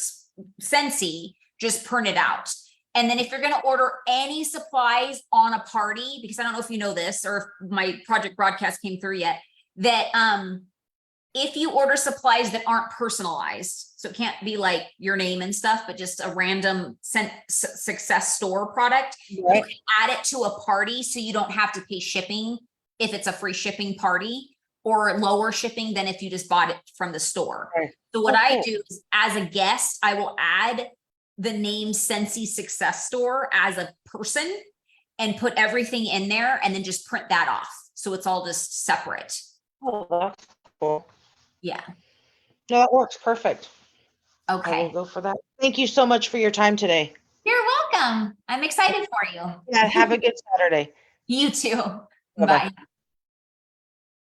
Scentsy, just print it out. And then if you're going to order any supplies on a party, because I don't know if you know this or if my project broadcast came through yet, that if you order supplies that aren't personalized, so it can't be like your name and stuff, but just a random success store product, Right. you can add it to a party so you don't have to pay shipping if it's a free shipping party, or lower shipping than if you just bought it from the store. Right. So what I Okay. do is, as a guest, I will add the name Scentsy Success Store as a person and put everything in there and then just print that off. So it's all just separate. Oh, that's cool. Yeah. No, that works perfect. I will Okay. go for that. Thank you so much for your time today. You're welcome. I'm excited for you. Yeah, have a good Saturday. You too. Bye-bye. Bye.